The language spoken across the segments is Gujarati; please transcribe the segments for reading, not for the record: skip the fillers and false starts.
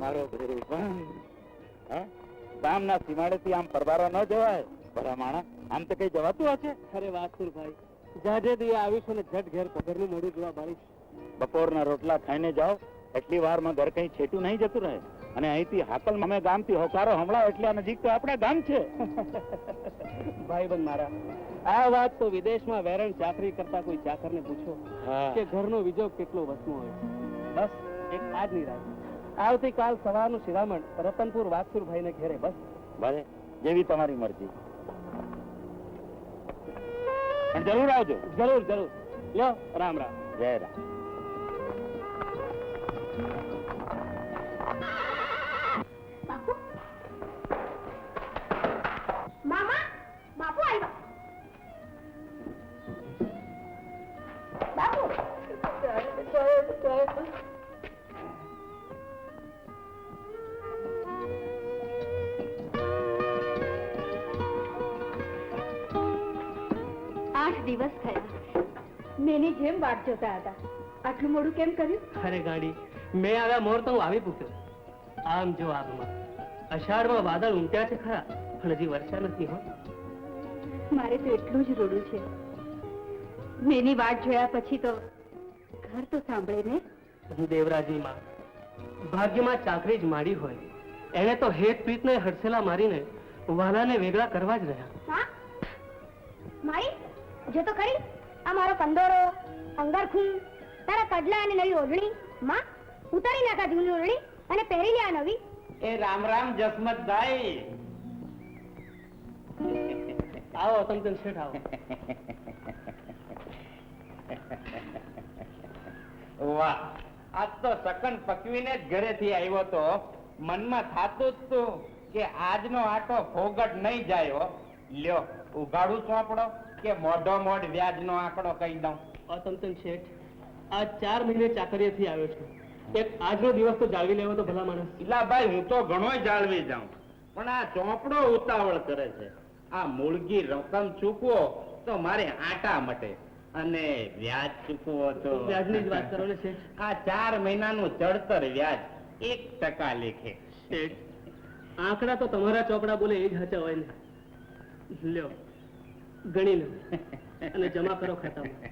મારો ભેરુભાઈ, હે? ગામના સીમાડેથી આમ પરબારો ન જવાય. ભલા માણા, આમ તો કઈ જવાતું હશે? અરે વાસુરભાઈ, જાજે દી આવીશું ને ઝટ ઘેર પગરનું મોઢું જોવા બાળીશ. બપોરના રોટલા ખાઈને જાઓ, એટલી વારમાં ઘર કઈ છેટું નહીં જતું રહે. અને અહીંથી હાકલ અમે ગામથી હોકારો હમણાં એટલે નજીક તો આપણા ગામ છે. ભાઈબંધ મારા, આ વાત તો વિદેશમાં વેરણ ચાકરી કરતા કોઈ ચાકરને પૂછો કે ઘરનો વિજોગ કેટલો વસમો હોય. બસ એક આજની રાત, આવતીકાલ સવારનું શિરામણ રતનપુર વાસુરભાઈને ઘેરે. બસ ભલે, જેવી તમારી મરજી. પણ જરૂર આવજો. જરૂર જરૂર. લ્યો, રામ રામ. જય રામ. મામા, બાપુ આવ્યા. બાપુ 8 દિવસ થયા. મેની જેમ વાટ જોતા હતા. આટલું મોડું કેમ કર્યું? અરે ગાડી, મેં આવ્યા મોર તો હું આવી પૂછ્યો. આમ જો આગમાં અષાઢમાં વાદળ ઉમટ્યા છે ખરા, પણ હજી વર્ષા નથી. હો, મારે તો એટલું જ રોડું છે. મેની વાટ જોયા પછી તો ઘર તો સાંભળે ને. દેવરાજી માં ભાગ્યમાં ચાકરી જ માડી હોય, એને તો હેત પ્રીતને હડસેલા મારીને વાલાને વેગળા કરવા જ રહ્યા. મારી જો તો ખરી આ મારો કંદોરો, અંગારખું, તારા કડલા અને નવી ઓઢણી. માં, ઉતારી નાખા જૂની ઓઢણી અને પહેરી લે આ નવી. એ રામ રામ જસમતભાઈ. આવો તમતમ શેઠ, આવો. વાહ, આજ તો સકન પકવીને જ ઘરેથી આવ્યો તો મનમાં થાતું જ તું કે આજનો આટો ફોગટ નહીં જાય. હો, લ્યો ઉઘાડું ચોપડો કે મોઢો મોઢ વ્યાજનો આંકડો કહી દઉં. તમતમ શેઠ, આ 4 મહિને ચાકરીએથી આવ્યો છું. એક આજનો દિવસ તો જાળવી લેવો તો ભલા માણસ. ઇલા ભાઈ, હું તો ઘણોય જાળવી જાઉં, પણ આ ચોપડો ઉતાવળ કરે છે. આ મૂળગી રકમ ચૂકવો તો મારે આટા મટે, અને વ્યાજ ચૂકવો તો વ્યાજની જ વાત કરો ને શેઠ. આ 4 મહિનાનું ચડતર વ્યાજ 1% લેખે. શેઠ, આંકડા તો તમારા ચોપડા બોલે એ જ હાચા હોય ને. લ્યો, ગણી લો અને જમા કરો ખાતામાં.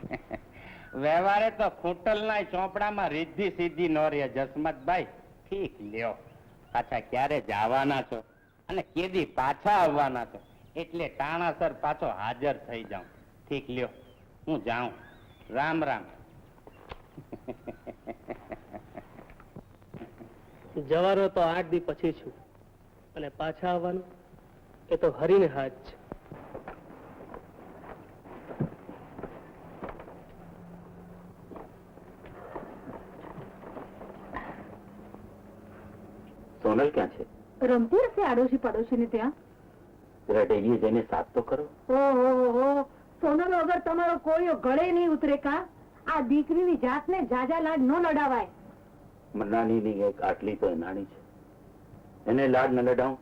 વ્યવહારે તો ખૂંટલના ચોપડામાં રીધી સીધી નો રહે જસમતભાઈ. ઠીક, લ્યો. પાછા ક્યારે જવાના છો અને કેદી પાછા આવવાના છો, એટલે ટાણાસર પાછો હાજર થઈ જાઉં. ઠીક, લ્યો, હું જાઉં. રામ રામ. જવાનો તો 8 દી પછી છું, અને પાછા આવવાનું એ તો હરીને હાથ છે. સોનલ ક્યાં છે? રમતી હશે આડોશી પડોશી ને ત્યાં. જરા ડેલીએ જઈને સાફ તો કરો. ઓહો, સોનલ વગર તમારો કોઈ ગળે નહીં ઉતરે કા? આ દીકરીની જાતને જાજા લાડ ન લડાવાય. મનાની એક આટલી તો નાની છે, એને લાડ ન લડાવું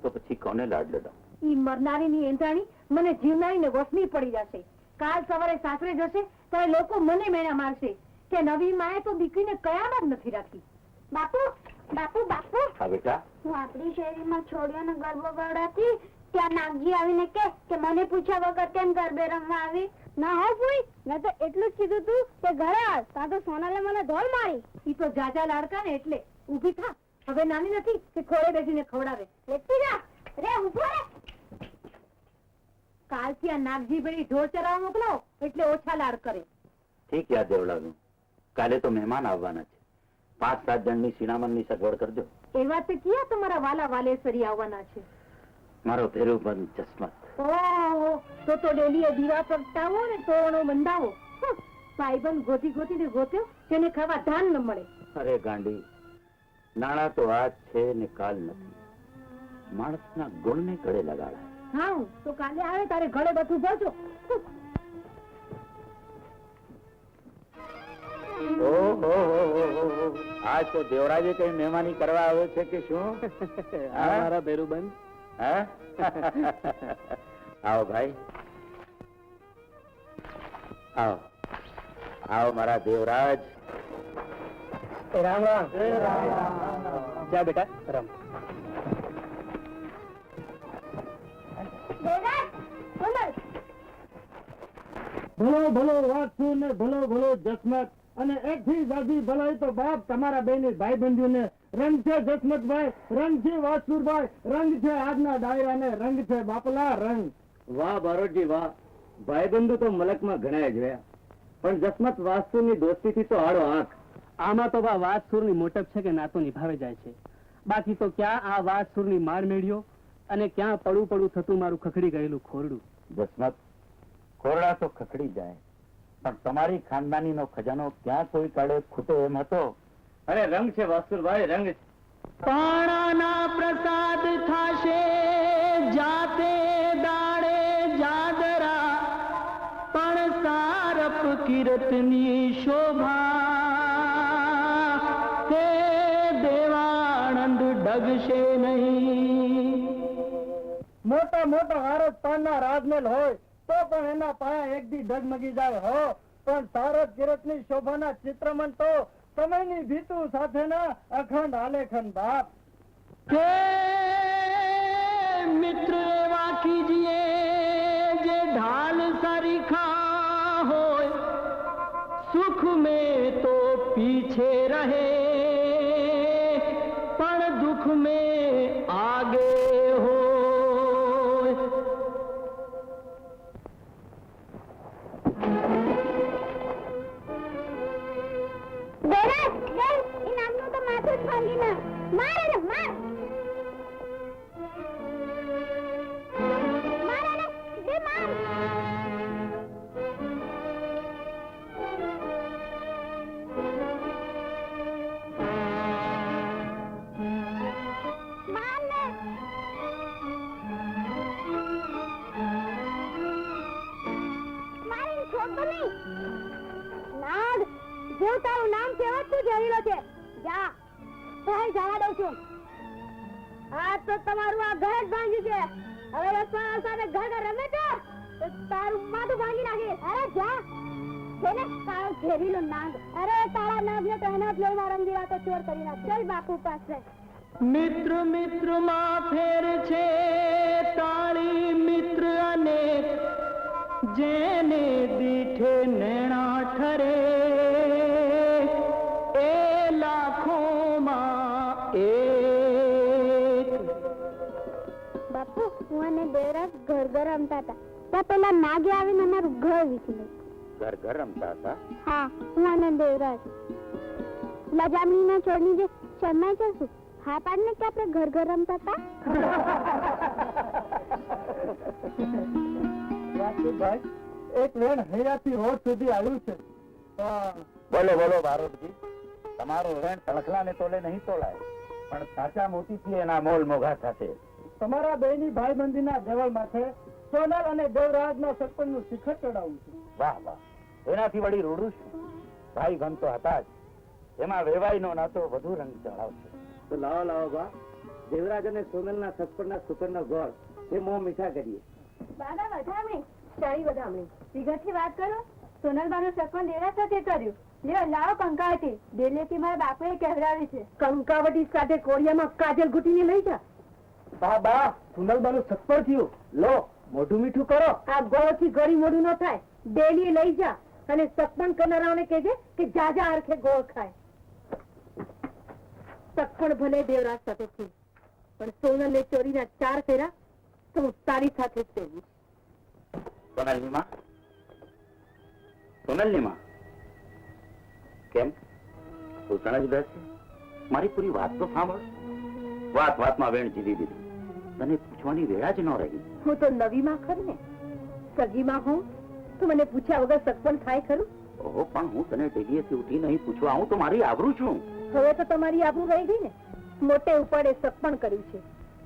તો પછી કોને લાડ લડાવું? ઈ મરનારીની એંધાણી મને જીવનારીને વસની પડી જશે. કાલ સવારે સાસરે જશે ત્યારે લોકો મને મેણા મારશે કે નવી માએ તો દીકરીને કયામાં જ નથી રાખી. બાપુ, બાપુ, બાપુ. હા બેટા. હું આપણી શેરીમાં છોડીઓને ગરબો ગવડાવતી, ત્યાં નાગજી આવીને કે મને પૂછ્યા વગર કેમ ગરબે રમવા આવી? ના હો ભૂઈ, મેં તો એટલું જ કીધું તું કે ઘરે આવ, તા તો સોનાલે મને ધોલ મારી. ઈ તો જાજા લાડકા ને એટલે. ઊભી થા, હવે નાની નથી કે ખોળે બેસીને ખવડાવે. લેતી જા રે, ઊભો રે. કાલથી આ નાગજી ભાઈ ઢોર ચરાવવા મોકલો એટલે ઓછા લાડ કરે. ઠીક, યાદ દેવડાવ્યું. કાલે તો મહેમાન આવવાના છે. 5-7 જણની શિણામણની સગવડ કરજો. એ વાત ક્યાં તમારા વાલા વાલેસરી આવવાના છે? મારો ભેરુબંધ જસમત. ઓહો, તો ડેલીએ દીવા પ્રગટાવો ને તોરણો બંધાવો. ભાઈબંધ ગોતી ગોતીને ગોત્યો તેને ખાવા ધાન ન મળે. અરે ગાંડી, નાણા તો આજ છે ને કાલ નથી. માણસના ગુણને ગળે લગાડાય. હા, તો કાલે આવે તારે ગળે બધું ભરજો. આજ તો દેવરાજે કઈ મહેમાની કરવા આવ્યો છે કે શું? મારા ભેરુબંધ. હા, આવો ભાઈ, આવો આવો મારા દેવરાજ. રામ રામ. જા બેટા રામ. ભલો ભલો વાંચું ને ભલો ભલો જસમત અને એકથી જાજી ભલાઈ તો બાપ તમારા બેની ભાઈબંધીને રંગ છે જસમતભાઈ, રંગ છે વાસુરભાઈ, રંગ છે આજના ડાયરા ને રંગ છે બાપલા રંગ. વાહ બારોટજી વાહ. ભાઈબંધુ તો મલકમાં ઘણા જોયા, પણ જસમત વાસ્તુની દોસ્તીથી તો આડો આંખ. આમાં તો વાત સુરની મોટપ છે કે નાતો નિભાવે જાય છે. બાકી તો ક્યાં આ વાત સુરની માર મેળ્યો અને ક્યાં પડું પડું થતું મારું ખખડી ગયેલું ખોરડું. જસમત, ખોરડા તો ખખડી જાય, પણ તમારી ખાનદાનીનો ખજાનો ક્યાં કોઈ કાળે ખૂટે એમ હતો. અરે રંગ છે વાસુરભાઈ, રંગ છે. પાણાના પ્રસાદ થાશે જાતે દાડે જાદરા, પણ સારપ કીર્તની શોભા તે દેવાનંદ ડગશે નહીં. મોટા મોટા હારત પાનના રાજમહેલ હોય તો પણ એના પાયા એક દી ડગમગી જાય હો, પણ સારદ કિરતની શોભાના ચિત્રમન તો સમયની ભીતુ સાથેના અખંડ આલેખન બાપ. કે મિત્ર એવા કીજીએ જે ઢાલ સરીખા હોય, સુખ में તો પીછે રહે પણ દુઃખ में આગે હોય. દેરાજ, દેવ, એ નાગનું તો માથું જ ભાંગી ના. માર એને, માર. માર એને, દે માર. માર ને. માર એને છોડતો નહીં. નાગ, જેવું તારું નામ છે એવો જ તું ઝેરીલો છે. જા, ભાઈ જવા દઉં છું. આ તો તમારું આ ઘર જ ભાંગ્યું છે. હવે રસવાડા સાથે ઘર રમે તો તારું માથું ભાંગી નાખીશ. અરે જા, છે ને તારો ઝેરીલો નાગ. અરે તારા નાગ ને તો એના જ લોહીમાં રંગી વાતો ચોર કરી નાખ. ચલ બાપુ પાસે. મિત્ર મિત્રમાં ફેર છે તાળી મિત્ર અનેક, જેને દીઠે નેણા ઠરે એ લાખોમાં એક. બાપુ, હું અને દેવરાજ ઘર ઘર રમતા હતા. ત્યાં પેલા નાગે આવીને અમારું ઘર વીખી લીધું. ઘર ઘર રમતા હતા. હા, હું અને દેવરાજ. લજામણીના છોડની જે શરમાઈ જશું. હા પાડને કે આપણે ઘર ઘર રમતા હતા. વાસુભાઈ, એક વેણ હૈયાથી રોડ સુધી આવ્યું છે. બોલો બોલો બારોટજી, તમારો વેણ તણખલાને તોલે નહીં તોલાય, પણ સાચા મોતીથી એના મોલ મોઘા થશે. તમારા બેની ભાઈબંધીના દેવળ માથે સોનલ અને દેવરાજના સરપંચનું શિખર ચડાવવું છે. વાહ વાહ, એનાથી વળી રૂડું છું. ભાઈ ગમ તો હતા જ, એમાં વેવાઈનો નાતો વધુ રંગ ચડાવશે. તો લાવો લાવો બા, દેવરાજ અને સોનલના સત્પરના સુકરના ગોળ એ મોં મીઠા કરીએ. દાદા વધામણી, સારી વધામણી. વિગતથી વાત કરો. સોનલબાનું સપન દેવરાજ સાથે કર્યું. લ્યો લાવો કંકાવટી. દિલ્હીથી મારા બાપુએ કહેવડાવી છે. કંકાવટી સાથે કોળિયામાં કાજલ ઘૂટીને લઈ જા. બા બા, સોનલબાનું સત્પર થયું. લો મોઢું મીઠું કરો. આ ગોળથી ગળી મોઢું ન થાય. ડેલી લઈ જા અને સપન કરનારાઓને કહેજે કે જાજા અરખે ગોળ ખાય. સપન ભલે દેવરાજ સાથે થયું, પણ સોનલે ચોરીના 4 ફેરા તો હું તારી સાથે જ ફેરવીશ. સોનલની માં, સોનલની માં, કેમ તું સણજ બેસે? મારી પૂરી વાત તો સાંભળ. વાત વાતમાં વેણ જીવી દીધું, તને પૂછવાની વેળા જ ન રહી. હું તો નવી માં ખરી ને, સગી માં હું તો મને પૂછ્યા વગર સગપણ થાય ખરું? ઓહો, પણ હું તને ટેલીએથી ઉઠી નહીં પૂછવા આવું તો મારી આબરૂ છું. હવે તો તમારી આબરૂ રહી ગઈ ને. મોટે ઉપાડે સગપણ કર્યું છે,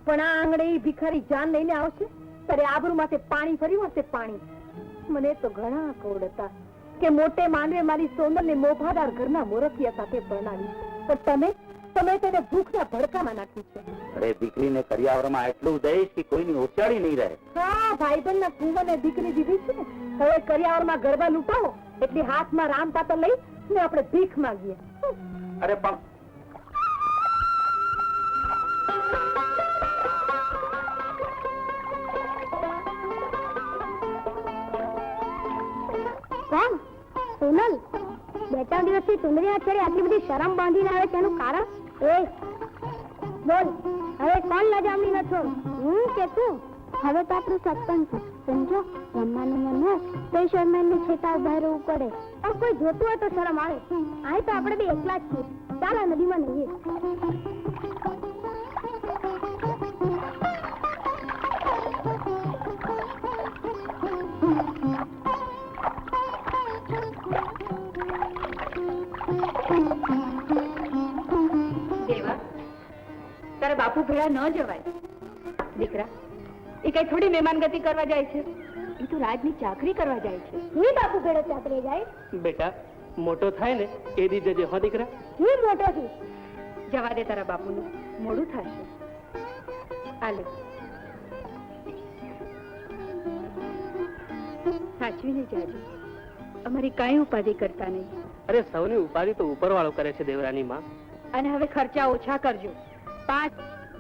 પણ આ આંગણે ઈ ભિખારી જાન લઈને આવશે ત્યારે આબરૂ માથે પાણી ફર્યું હશે. પાણી. મને તો ઘણા કોડ હતા કે મોટે માનવે મારી સોનલને મોભાદાર ઘરના મોરખિયા સાથે પરણાવી, પણ તમે તેને ભૂખના ભડકામાં નાખી છે. અરે દીકરીને કરિયાવરમાં એટલું દઈશ કે કોઈની ઓછાળી નહીં રહે. હા, ભાઈબંધના કુંવરને દીકરી દીધી છે ને. હવે કરિયાવરમાં ગરબા લૂંટાવો એટલે હાથમાં રામ પાતળ લઈ ને આપણે ભીખ માંગીએ. અરે પણ કોણ? સોનલ, બે ત્રણ દિવસથી સુંદરીના છેડે આટલી બધી શરમ બાંધીને આવે છે એનું કારણ? એ બોલ, હવે કોણ લજામણી ન છો, હું કે તું? હવે તો આપણું સરપંચ છે, સમજો. રમવાનું મન હોય તો શરમાઈને છેટા ઉભા રહેવું પડે. પણ કોઈ જોતું હોય તો શરમ આવે. આ તો આપણે બે એકલા જ છીએ. ચાલ આ નદીમાં નહીએ. દેવા, તારા બાપુ ભેળા ન જવાય. દીકરા, એ કઈ થોડી મહેમાનગતિ કરવા જાય છે, એ તો રાજની ચાકરી કરવા જાય છે. હું બાપુ ભેળો ચાકરી જાય? બેટા મોટો થાય ને એ દી જજે હો દીકરા. હું મોટો છું. જવા દે તારા બાપુનું, મોડું થશે. આલે, સાચવીને જાજો. અમારી કાંઈ ઉપાધિ કરતા નહીં. અરે સૌની ઉપાધિ તો ઉપરવાળો કરે છે દેવરાની માં. અને હવે ખર્ચા ઓછા કરજો. 5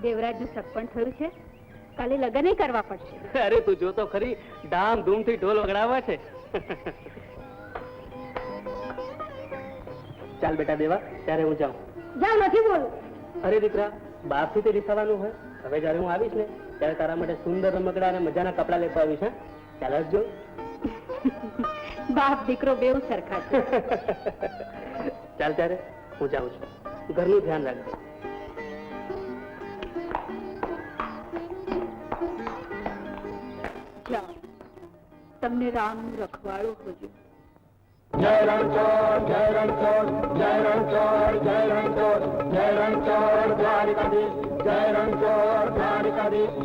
દેવરાજનું સગપણ થયું છે, કાલે લગ્ન કરવા પડશે. અરે તું જો તો ખરી, ધામધૂમથી ઢોલ વગડાવે છે. ચાલ બેટા દેવા, ત્યારે હું જાઉં. જાવ, નથી બોલું. અરે દીકરા, બાપથી તે રીસાવાનું હોય. હવે જયારે હું આવીશ ને ત્યારે તારા માટે સુંદર રમકડા અને મજાના કપડા લેતો આવીશ. હા, ચાલ જો. બાપ દીકરો બેઉ સરખા છે. ચાલ ત્યારે હું જાઉં છું. ઘરનું ધ્યાન રાખજે. જાઓ, તમને રામનું રખવાળું હોજો. જય રણછોડ, જય રણછોડ, જય રણછોડ, જય રણછોડ, જય રણછોડ દ્વારિકાધીશ, જય રણછોડ દ્વારિકાધીશ.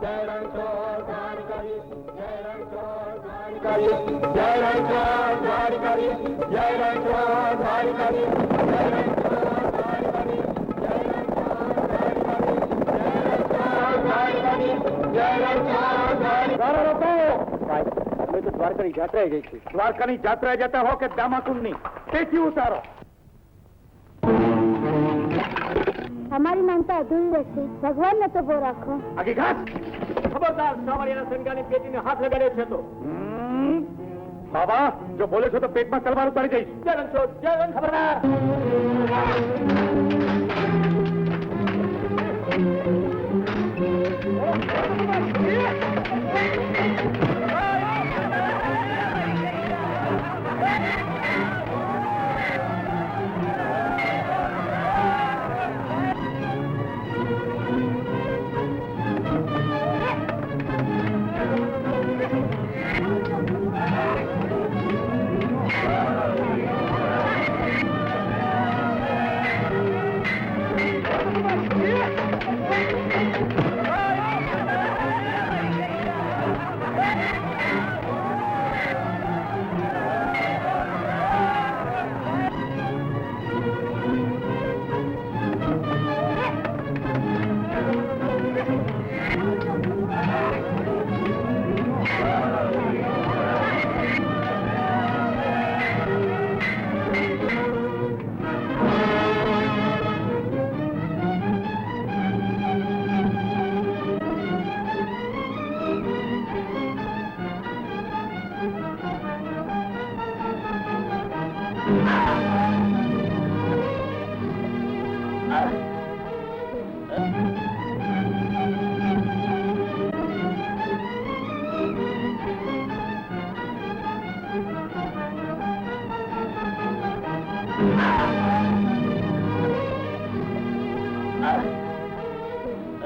જય રણછોડ દ્વારિકાધીશ, જય રણછોડ દ્વારિકાધીશ, જય રણછોડ દ્વારિકાધીશ, જય રણછોડ દ્વારિકાધીશ, જય રણછોડ દ્વારિકાધીશ, જય રણછોડ દ્વારિકાધીશ, જય રણછોડ દ્વારિકાધીશ. તો દ્વારકાની જાત્રાએ ગઈ છે. દ્વારકાની જાત્રાએ જતા હો કે દામાકુંડની, તેથી ઉતારો. અમારી માનતા અધૂરી રહેશે. ભગવાનને તો બહુ રાખો. આગી ઘાસ. ખબરદાર, સાવરિયાના સંગાની પેટીને હાથ લગાડ્યો છે તો. બાબા, જો બોલે છો તો પેટમાં તલવાર ઉતારી જઈશ. જય રણછોડ, જય રણછોડ. ખબરદાર.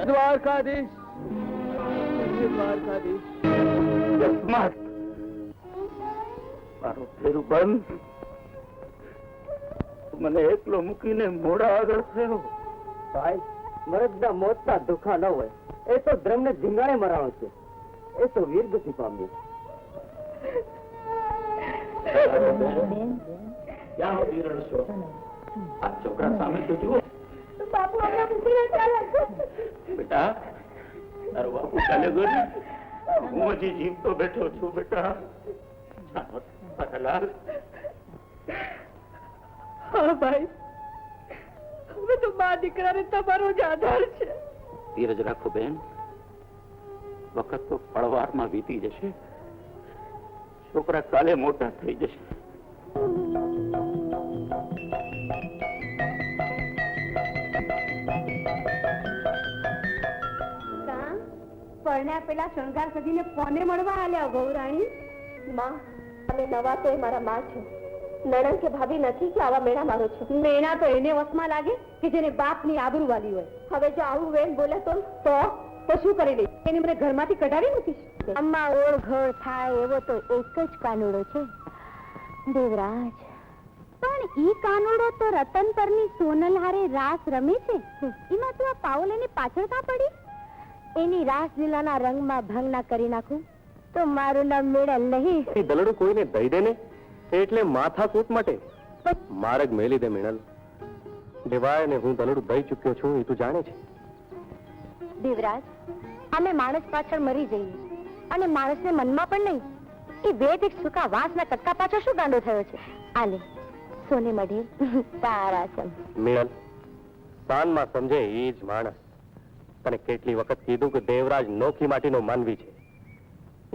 દ્વારકાધીશ, દ્વારકાધીશ. જસમત, મારું ફેરું બંધ. મને એકલો મૂકીને મોડા આગળ થયો. ભાઈ, મરદના મોતના દુખા ન હોય. એ તો ધર્મને ધીંગાણે મરાણો છે. એ તો વીરગતિ પામ્યો. ક્યાં સુધી રડશો? આ છોકરા સામે તો જુઓ. બાપુ હમણાં મૂકીને ચાલે. બેટા, તારો બાપુ ચાલે ગયો ને, હું હજી જીવતો બેઠો છું. બેટા, પરાલાલ, હા ભાઈ, હવે તો મા દીકરાને તમારો જ આધાર છે. ધીરજ રાખો બેન, વખત તો પળવારમાં વીતી જશે. છોકરા કાલે મોટા થઈ જશે. પરણ્યા પેલા શણગાર સજીને કોને મળવા આલ્યા ગૌરાણી? માં, અમે નવા તો મારા માં છે. નણંદ કે ભાભી નથી કે આવા મેણા મારો છો. મેણા તો એને વસમાં લાગે કે જેને બાપની આબરૂ વાલી હોય. હવે જો આવું વેણ બોલે તો શું કરી લઈ? એને મને ઘરમાંથી કઢાવી મૂકીશ. અમ્મા ઓળઘોળ થાય એવો તો એક જ કાનુડો છે, દેવરાજ. પણ ઈ કાનુડો તો રતન પરની સોનલ હારે રાસ રમે છે. એમાં તું આ પાવલ એને પાછળ કા પડી? એની રાસલીલાના રંગમાં ભંગ ના કરી નાખું તો મારું નામ મેળલ નહીં. એ દલડું કોઈને દઈ દે ને એટલે માથાકૂટ માટે માર્ગ મેલી દે મેણલ. દેવાય ને હું દલડું દઈ ચૂક્યો છું એ તું જાણે છે. દેવરાજ, અમે માણસ પાછળ મરી જઈએ અને માણસને મનમાં પણ નહીં. એ વેદ એક સૂકા વાંસના કટકા પાછળ શું ગાંડો થયો છે? આલે સોને મઢે તારા ચમ. મેણલ, સાનમાં સમજે એ જ માણસ. તને કેટલી વખત કીધું કે દેવરાજ નોખી માટીનો માનવી છે.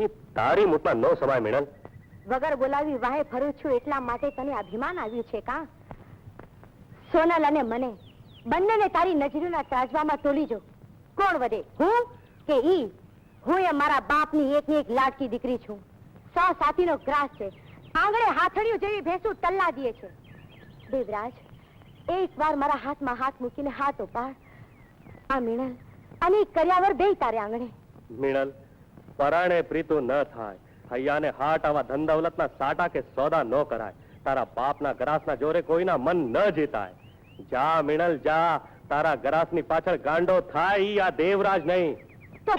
એ તારી મુઠમાં નો સમાય મેણલ. વગર બોલાવી વાહે ફરું છું એટલા માટે તને અભિમાન આવ્યું છે કા? સોનલ અને મને બંનેને તારી નજરોના ત્રાજવામાં તોલી જો. કોણ વધે, હું કે ઈ? હું એ મારા બાપની એકની એક લાડકી દીકરી છું. 100 સાથીનો ગ્રાસ છે. આંગણે હાથડિયું જેવી ભેંસું તલ્લા દે છે. દેવરાજ, એકવાર મારા હાથમાં હાથ મૂકીને હાથ ઉપાડ. આ મીણલ અને કર્યાવર બેય તારે આંગણે. મીણલ, પરાણે પ્રીતું ન થાય. હૈયાને હાટ આવા ધન દૌલતના સાટા કે સોદા ન કરાય. તારા બાપના ગરાસના જોરે કોઈના મન ન જીતાય. જા મીણલ જા. તારા ગરાસની પાછળ ગાંડો થાય ઈ આ દેવરાજ નહીં. તો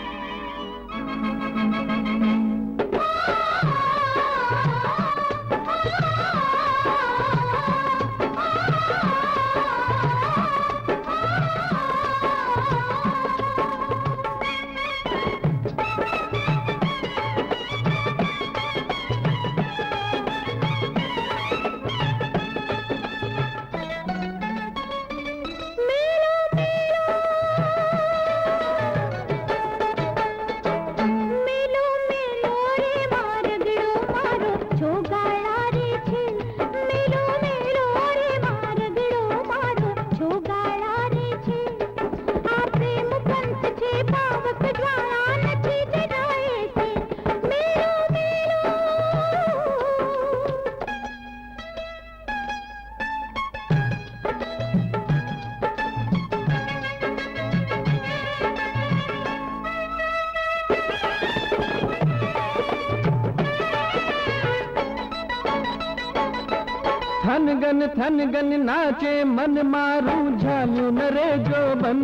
થનગન નાચે મન મારું ઝાલ્યું ન રે જોબન.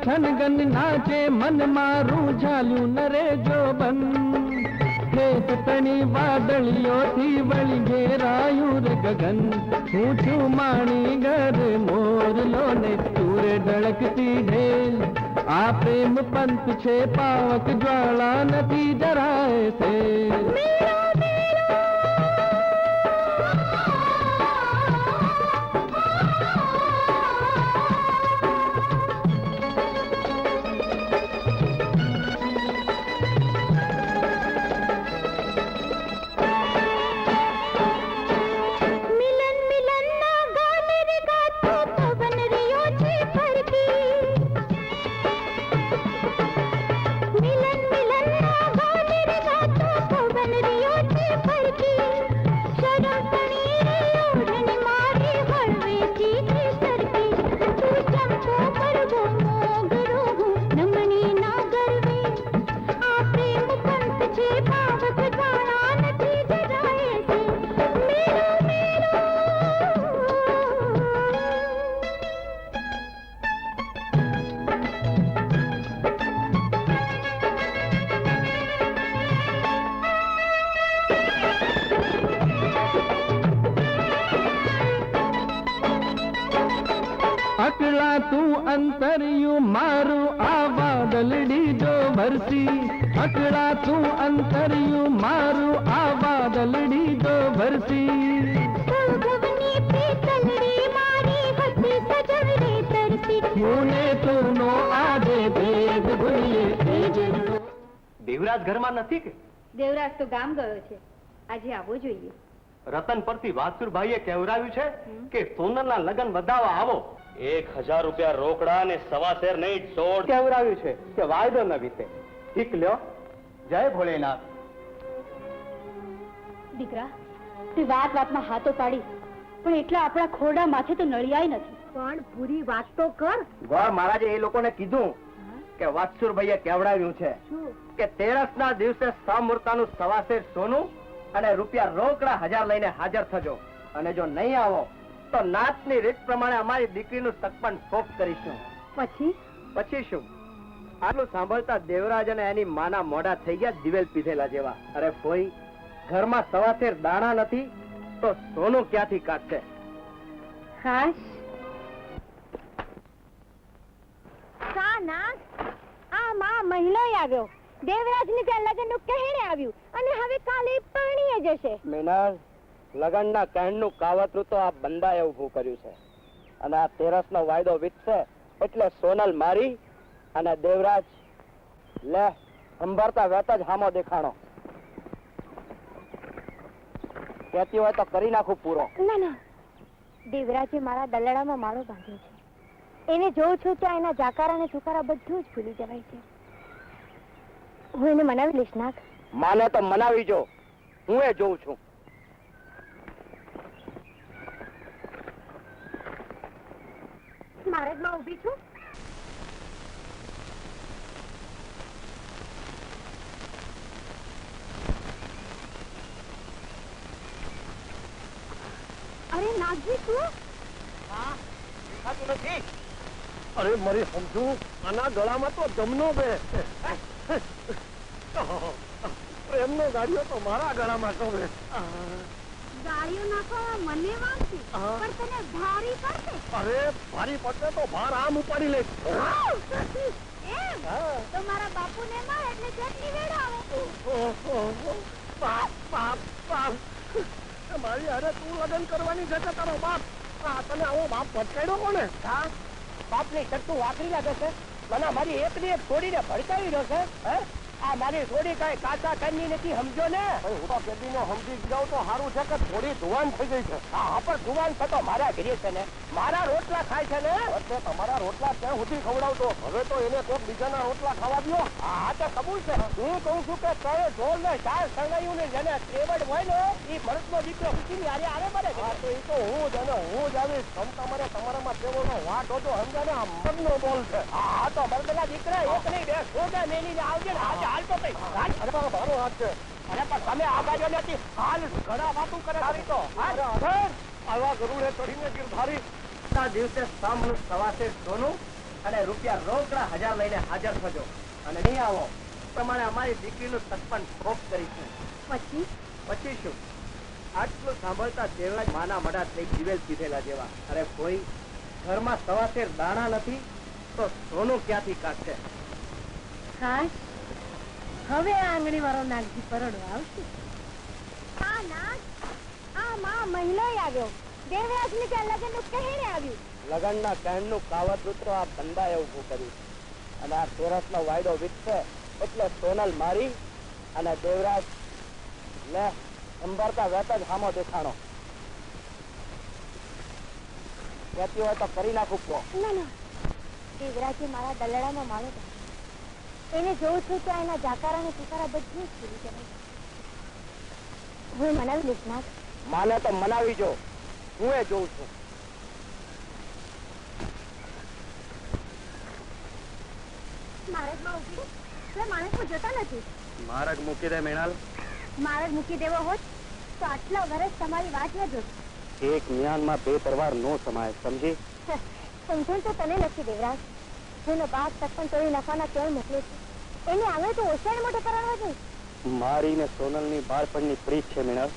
થનગન નાચે મન મારું ઝાલ્યું ન રે જોબન. ખેત તણી વાદળીઓથી વળી ઘેરાયું રે ગગન. હું છું માણી ઘર મોરલો ને તુરે ઢળકતી ઢેલ. આ પ્રેમ પંત છે પાવક જ્વાળા નથી જરાય છે. અકળા તું અંતરિયું મારું આ વાદળડી જો ભરતી. અકળા તું અંતરિયું મારું આ વાદળ વાદળડી તો ભરતી સૌભવની પીતલડી મારી હતી સજવડે તરતી યોને તુનો આદે ભેદ ભૂલીએ દેવરાજ ઘરમાં નથી કે? દેવરાજ તો ગામ ગયો છે, આજે આવવો જોઈએ. રતન પરથી વાસુરભાઈએ કહેવરાવ્યું છે કે સોનલના લગ્ન વધાવવા આવો. 1000 રૂપિયા રોકડા ને સવા શેર નહીં છોડ કહેવરાવ્યું છે કે વાયદો ન વીતે. ઠીક લ્યો, જય ભોળેનાથ. દીકરા, તે વાતમાં હાથો પાડી, પણ એટલા આપણા ખોરડા માથે તો નળિયાય નથી. પણ પૂરી વાત તો કર. ગોળ મહારાજે એ લોકોને કીધું કે વાસુરભાઈએ કહેવડાવ્યું છે કે 13ના દિવસે સમૂર્તાનું સવા શેર સોનું અને રૂપિયા રોકડા 1000 લઈને હાજર થજો, અને જો નહીં આવો તો નાતની રીત પ્રમાણે અમારી દીકરીનું સગપણ ફોક કરીશું. પછી શું? આટલું સાંભળતા દેવરાજ અને એની માના મોઢા થઈ ગયા દિવેલ પીધેલા જેવા. અરે કોઈ ઘરમાં સવા શેર દાણા નથી તો સોનું ક્યાંથી કાઢશે? આ માં મહિનો આવ્યો, દેવરાજની ત્યાં લગ્નનું કહેણે આવ્યું અને હવે કાલે પરણીએ જશે. મિનલ, લગનના કહેણનું કાવતરું તો આ બંદાએ ઊભું કર્યું છે, અને આ 13નો વાયદો વીતશે એટલે સોનલ મારી અને દેવરાજ લે સંભાળતા વેત જ હામો દેખાણો. કહેતી હોય તો કરી નાખું પૂરો. ના, દેવરાજે મારા દલડામાં માળો બાંધ્યો છે. એને જોઉં છું ત્યાં એના જાકારા ને ચુકારા બધું જ ભૂલી જવાય છે. હું એને મનાવી લઈશ નાક. માને તો મનાવી જો, હું એ જોઉં છું. મારજમાં ઊભી છું. અરે નાગજી તું? નથી. અરે મારી સમજુ, આના ગળામાં તો જમનો બે પ્રેમનો ગાડીઓ તો મારા ગળામાં શોભે. ગાળીઓ નાખવા મને વાંચી, પણ તને ભારી પડશે. અરે ભારી પડશે તો ભાર આમ ઉપાડી લે. એમ તો મારા બાપુને માં એટલે ચટણી વેડાવે. મારી અરે તું લગ્ન કરવાની છે તારો બાપ. તને આવો બાપ ભટકાડ્યો કોને? બાપની શક્તું વાકરી લાગે છે. મને મારી એક ને એક છોડીને ભડકાવી રહ્યો છે. આ મારી છોડી કઈ કાચા કન્ની નથી, સમજો ને? હું તો કેદીનો સમજી જાઉં તો સારું છે કે થોડી જુવાન થઈ ગઈ છે. હા, પણ જુવાન થતો મારા ઘરે છે ને, મારા રોટલા ખાય છે ને. એટલે તમારા રોટલા ક્યાં સુધી ખવડાવતો? હવે તો એને કોઈક બીજાના રોટલા ખાવા દો. હા તો કબૂલ છે. હું કહું છું કે કયો ઢોલ ને ચાર સંગાયું ને જેને ત્રેવડ હોય ને એ મરદનો દીકરો ખુશી આરે આરે બને. હા તો એ તો હું જ અને હું જ આવીશ. તમારે તમારામાં તેઓનો વાટ હતો, સમજે ને? આ મરદનો બોલ છે. હા તો મરદના દીકરા એક નહીં બે સોદા મેલીને આવજે ને. આજે હાલ તો કઈ અરે મારો હાથ છે. અરે પણ તમે આ બાજુ નથી હાલ ઘણા વાતું કરે તો આવા ગરુડે ચડીને ગિરધારી દિવસે સામનું સવા શેર સોનું અને રૂપિયા રોકડા 1000 લઈને હાજર થજો, અને નહીં આવો પ્રમાણે અમારી દીકરીનું સગપણ ફોક કરીશું. પછી શું? આટલું સાંભળતા દેવરાજ માના મડા થઈ દિવેલ પીધેલા જેવા. અરે કોઈ ઘરમાં સવા શેર દાણા નથી તો સોનું ક્યાંથી કાઢશે? હવે આંગણી વાળો નાગજી પરડો આવશે. આ નાગ, આ માં મહિનો આવ્યો, દેવરાજની ત્યાં લગ્નનું કહેણે આવ્યું. લગનના કહેણનું કાવતરું તો આ બંદાએ ઊભું કર્યું, અને આ 13નો વાયદો વીતશે એટલે સોનલ મારી અને દેવરાજ લે સંભાળતા વેત જ હામો દેખાણો. કહેતી હોય તો કરી નાખું પૂરો. ના, દેવરાજે મારા દલડામાં માળો બાંધ્યો. એને જોઉં છું ત્યાં એના જાકારા ને ચુકારા બધું જ ભૂલી જવાય. હું મનાવી લઈશ નાક. માને તો મનાવી જો, હું એ જોઉં છું. મારજમાં ઊભી એટલે માણસમાં જતા નથી. માર્ગ મૂકી દે મેણાલ. મારજ મૂકી દેવો હોત તો આટલા વર્ષ તમારી વાત ન જોત. એક મ્યાનમાં બે તરવાર નો સમાય, સમજી? સમજણ તો તને નથી દેવરાજ. જેનો બાપ તકન તોડી નાખવાના કેળ મોકલે છે એને આગળ તો ઓછાને મોટે કરાવવા જોઈએ. મારી ને સોનલની બાળપણની પ્રીત છે મેણાલ.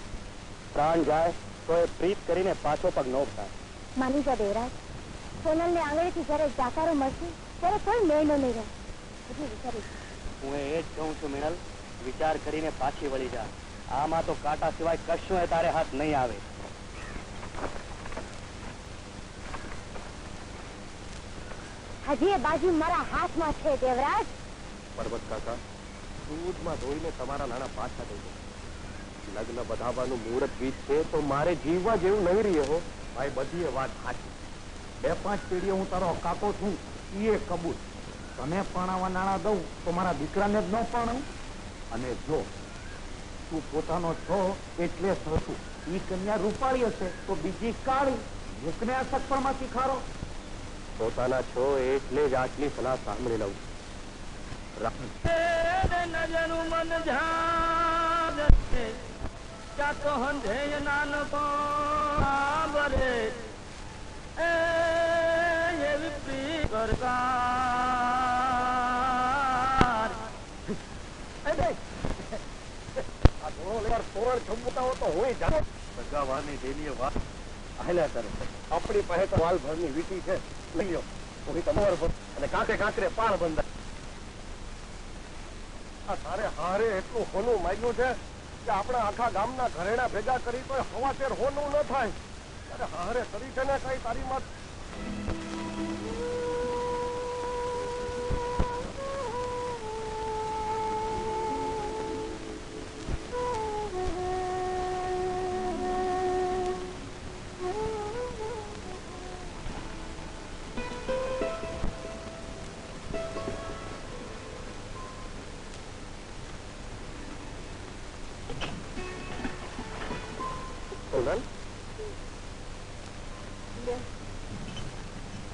પ્રાણ જાય તો એ પ્રીત કરીને પાછો પગ ન ઉઠાય. માની જા દેવરાજ, સોનલને આંગળીથી જયારે જાકારો મળશે ત્યારે કોઈ મેળનો નહીં રહે. હજી વિચારીશ. હું એ જ કહું છું મેણલ, વિચાર કરીને પાછી વળી જા. આમાં તો કાંટા સિવાય કશું તારે હાથ નહીં આવે. હજી એ બાજુ મારા હાથમાં છે દેવરાજ. પર્વત કાકા, દૂધમાં ધોઈને તમારા નાના પાછા થઈ ગયા. લગ્ન બધાવાનું મુહૂર્ત વીત છે તો મારે જીવવા જેવું નહીં રહ્યો હો. ભાઈ, બધી એ વાત સાચી. 2-5 પેઢીએ હું તારો કાકો છું, એ કબૂલ. તને પરણાવવા નાણાં દઉં તો મારા દીકરાને જ ન પરણાવું. અને જો તું પોતાનો છો એટલે સહતું, ઈ કન્યા રૂપાળી હશે તો બીજી કાળી, મુકને આ સગપણમાં શીખારો. પોતાના છો એટલે જ આટલી સલાહ સાંભળી લઉં. નજનું મન ધ્યાન ચાતો હંધે નાનકો બરે એવી પ્રી સરકાર. આ ધોળો લેવાર તોરણ જમતા હો તો હોય જાણે સગાવાની ડેલીએ વાત હાલ્યા કરે. આપણી પાસે તો વાલ ભરની વીટી છે, લઈ લો. કોઈ તમાર ભર અને કાંકરે કાંકરે પાર બંધાય. આ તારે હારે એટલું હોનું માંગ્યું છે કે આપણા આખા ગામના ઘરેણા ભેગા કરી તો હવાચેર હોનું ન થાય. અરે હારે કરી છે ને કઈ તારી માં.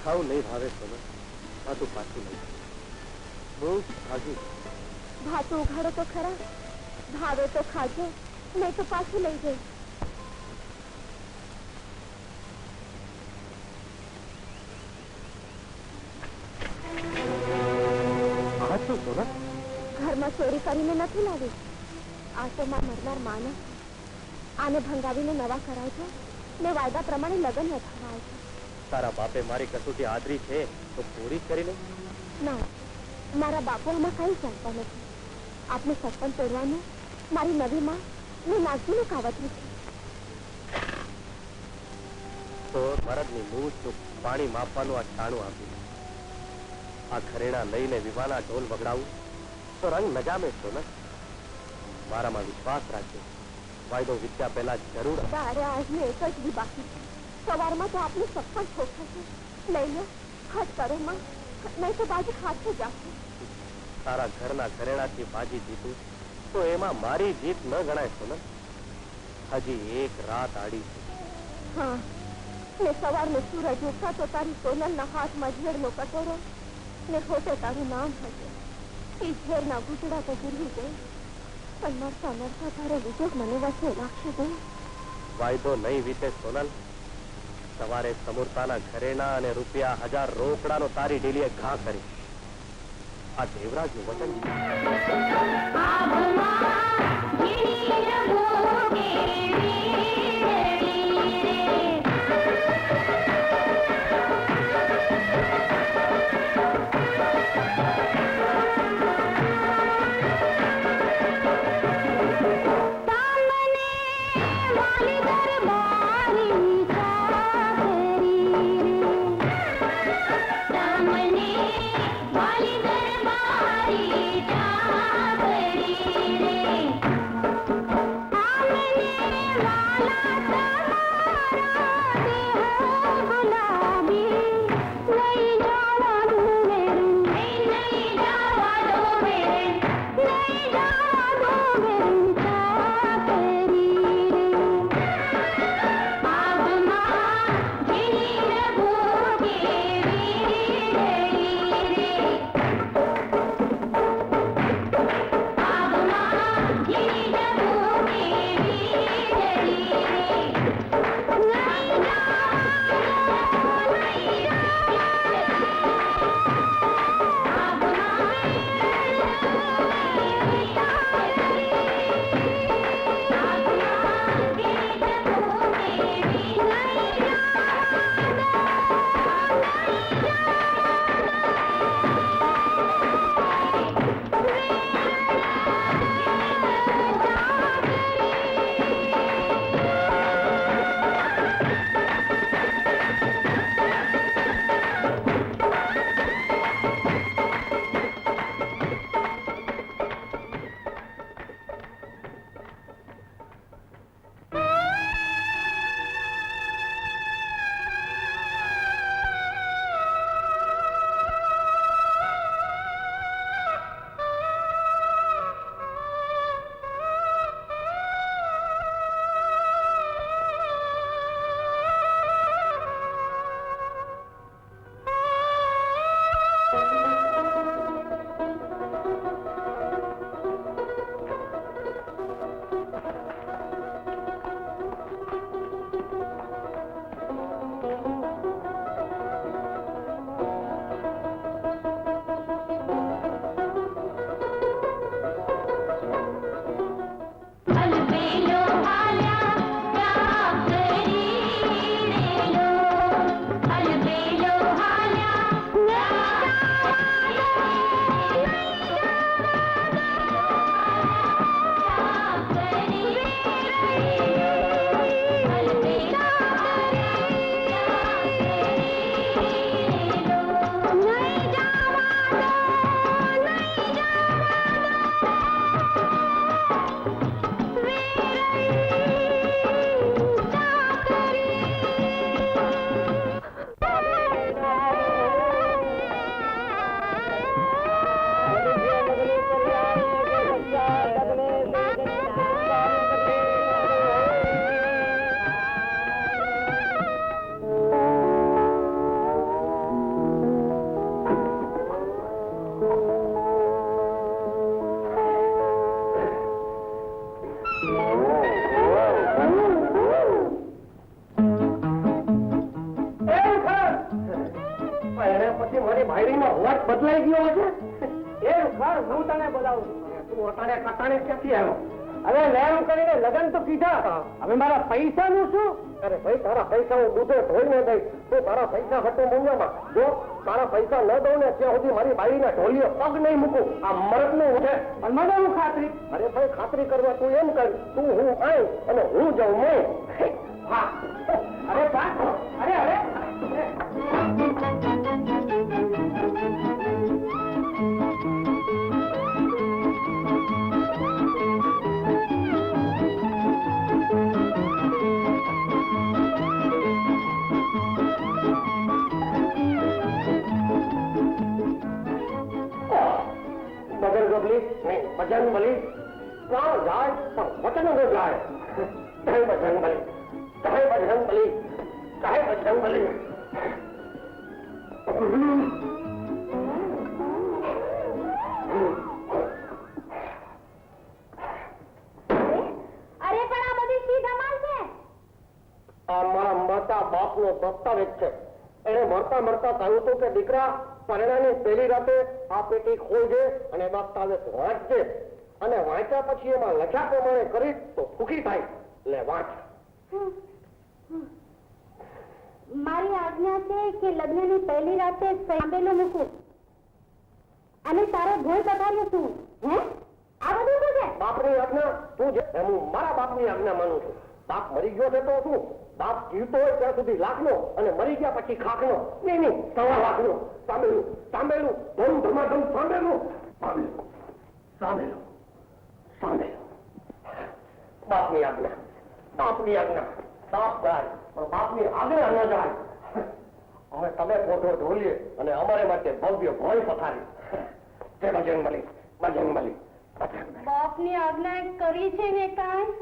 ખાવ નહીં ભાવે સોનલ, ભાતું પાછું નહીં. બહુ ભાગી ભાત ઉઘાડો તો ખરા, ભાવે તો ખાજો, નહીં તો પાછું લઈ જઈ. આ શું સોનલ? ઘરમાં ચોરી કરીને નથી લાવી. આ તો માં મરનાર માનસ. આને ભંગાવીને નવા કરાવજો ને વાયદા પ્રમાણે લગ્ન વધારાવજો. તારા બાપે મારી કસોટી આદરી છે તો પૂરી કરી લે. ના, મારા બાપુ આમાં કઈ જાણતા નથી. આપને સત્પન તોડવાનું મારી નવી માં ને નાગજીનું કાવતરું છે. તો મરદની મૂછ પાણી માપવાનું આ છાણું આપ્યું. આ ઘરેણા લઈને વિવાહના ઢોલ વગડાવું તો રંગ નજામે છો ને. મારામાં વિશ્વાસ રાખજો. વાયદો વિદ્યા પહેલા જરૂર. તારે આજને એક જ દી બાકી છે. સવારમાં તો આપનું સત્પન ઠોકાશે. લઈ લો, હાથ કરો માં, નહીં તો બાજુ હાથે જાશે. તારા ઘરના ઘરેણાથી બાજી જીતું તો એમાં મારી જીત ન ગણાય સોનલ. હજી એક રાત આડી છે. હા, ને સવારનો સૂરજ ઉગતા તો તારી સોનલના હાથમાં ઝેરનો કટોરો ને હોટે તારું નામ હશે. એ ઝેરના ઘૂંટડા તો ગીરવી ગઈ, પણ મરતા મરતા તારો વિજોગ મને વસે લાગશે ગઈ. વાયદો નહીં વીતે સોનલ. સવારે સમૂરતાના ઘરેણા અને ₹1000 રોકડાનો તારી ડેલીએ ઘા કરી. આ દેવરાજનું વચન છે. વાલા અવાજ બદલાઈ ગયો હશે એ ઘર હું તને બોલાવું તું અટાણે કટાણે ક્યાંથી આવ્યો હવે લેણું કરીને લગન તો કીધા હવે મારા પૈસા નું શું અરે ભાઈ તારા પૈસા હું દૂધે ધોઈને દઈશ તું તારા પૈસા હટો મૂલ્યમાં જો તારા પૈસા ન દઉં ને ત્યાં સુધી મારી બાઈને ઢોલીએ પગ નહીં મૂકું આ મરદનું છે પણ મને હું ખાતરી અરે ભાઈ ખાતરી કરવા તું એમ કર તું હું આય અને હું જાઉં મેં હા અરે બા અરે અરે બગલ ગબલી નહીં ભજન બલી પ્રાણ જાય પણ વચન ન જાય કહે ભજન બલી કહે ભજન બલી કહે ભજન બલી અરે પણ આ બધી શી ધમાલ છે? આ મારા મરતા બાપનો દસ્તાવેજ છે એને મરતા મરતા કહ્યું હતું કે દીકરા પરણાની પહેલી રાતે આ પેટી ખોલજે અને દસ્તાવેજ વાંચજે અને વાંચ્યા પછી એમાં લખ્યા પ્રમાણે કરીશ તો સુખી થાય લે વાંચ મારી આજ્ઞા છે કે લગ્નની પહેલી રાતે સાંભળેલું મૂકું અને તારો ભોય પધાર્યો છું. હે આ બધું શું છે? બાપની આજ્ઞા તું જે હું મારા બાપની આજ્ઞા માનું છું. બાપ મરી ગયો છે તો શું બાપ જીવતો હોય ત્યાં સુધી લાખનો અને મરી ગયા પછી ખાખનો નહીં 1.25 લાખનો સાંભળ્યું સાંભળ્યું ધમ ધમાધમ સાંભળ્યું સાંભળ્યું સાંભળ્યું સાંભળ્યું બાપની આજ્ઞા બાપની આજ્ઞા બાપ જાય પણ બાપની આજ્ઞા ન જાય અમે તમે પોતો ઢોલીએ અને અમારે માટે ભવ્ય ભોય પથારી તે બજરંગબલી બજરંગબલી બજરંગબલી બાપની આજ્ઞા કરી છે ને કાંઈ?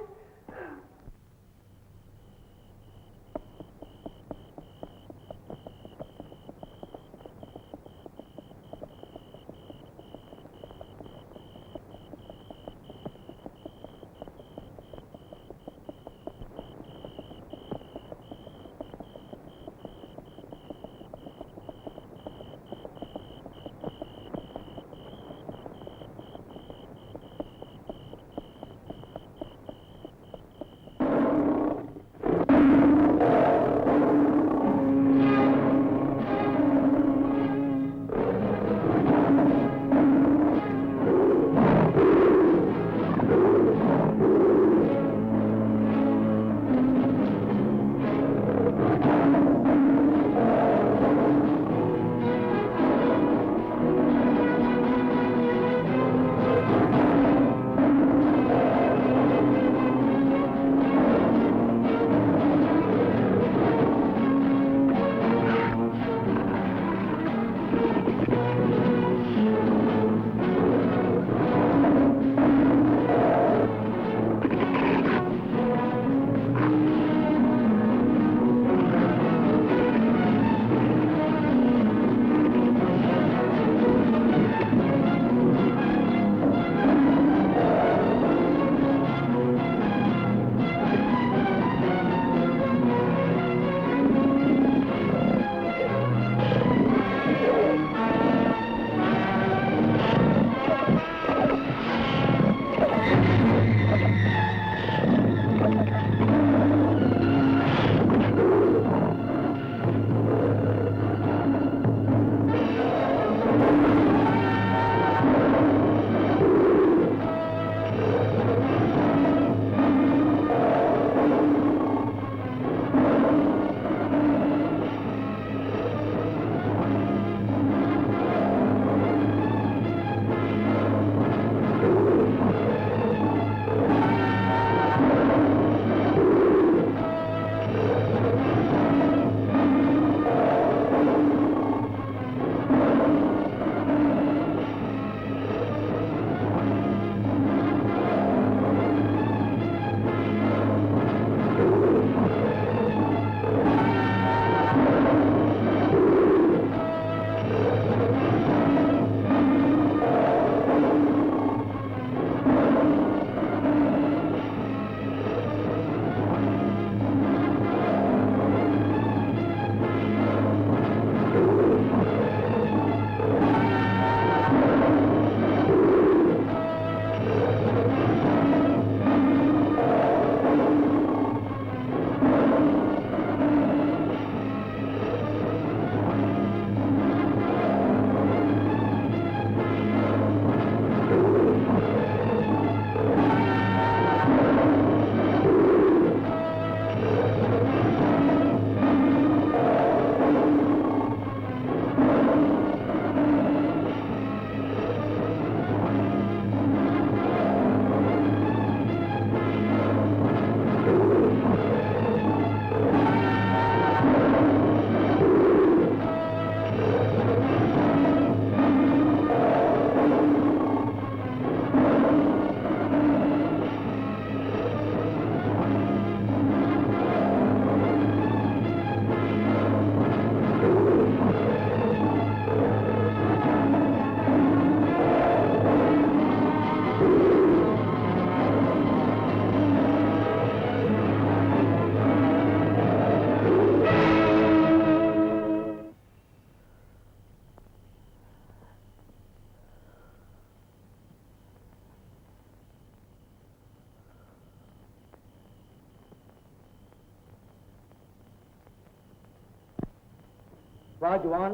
વાહ જુવાન,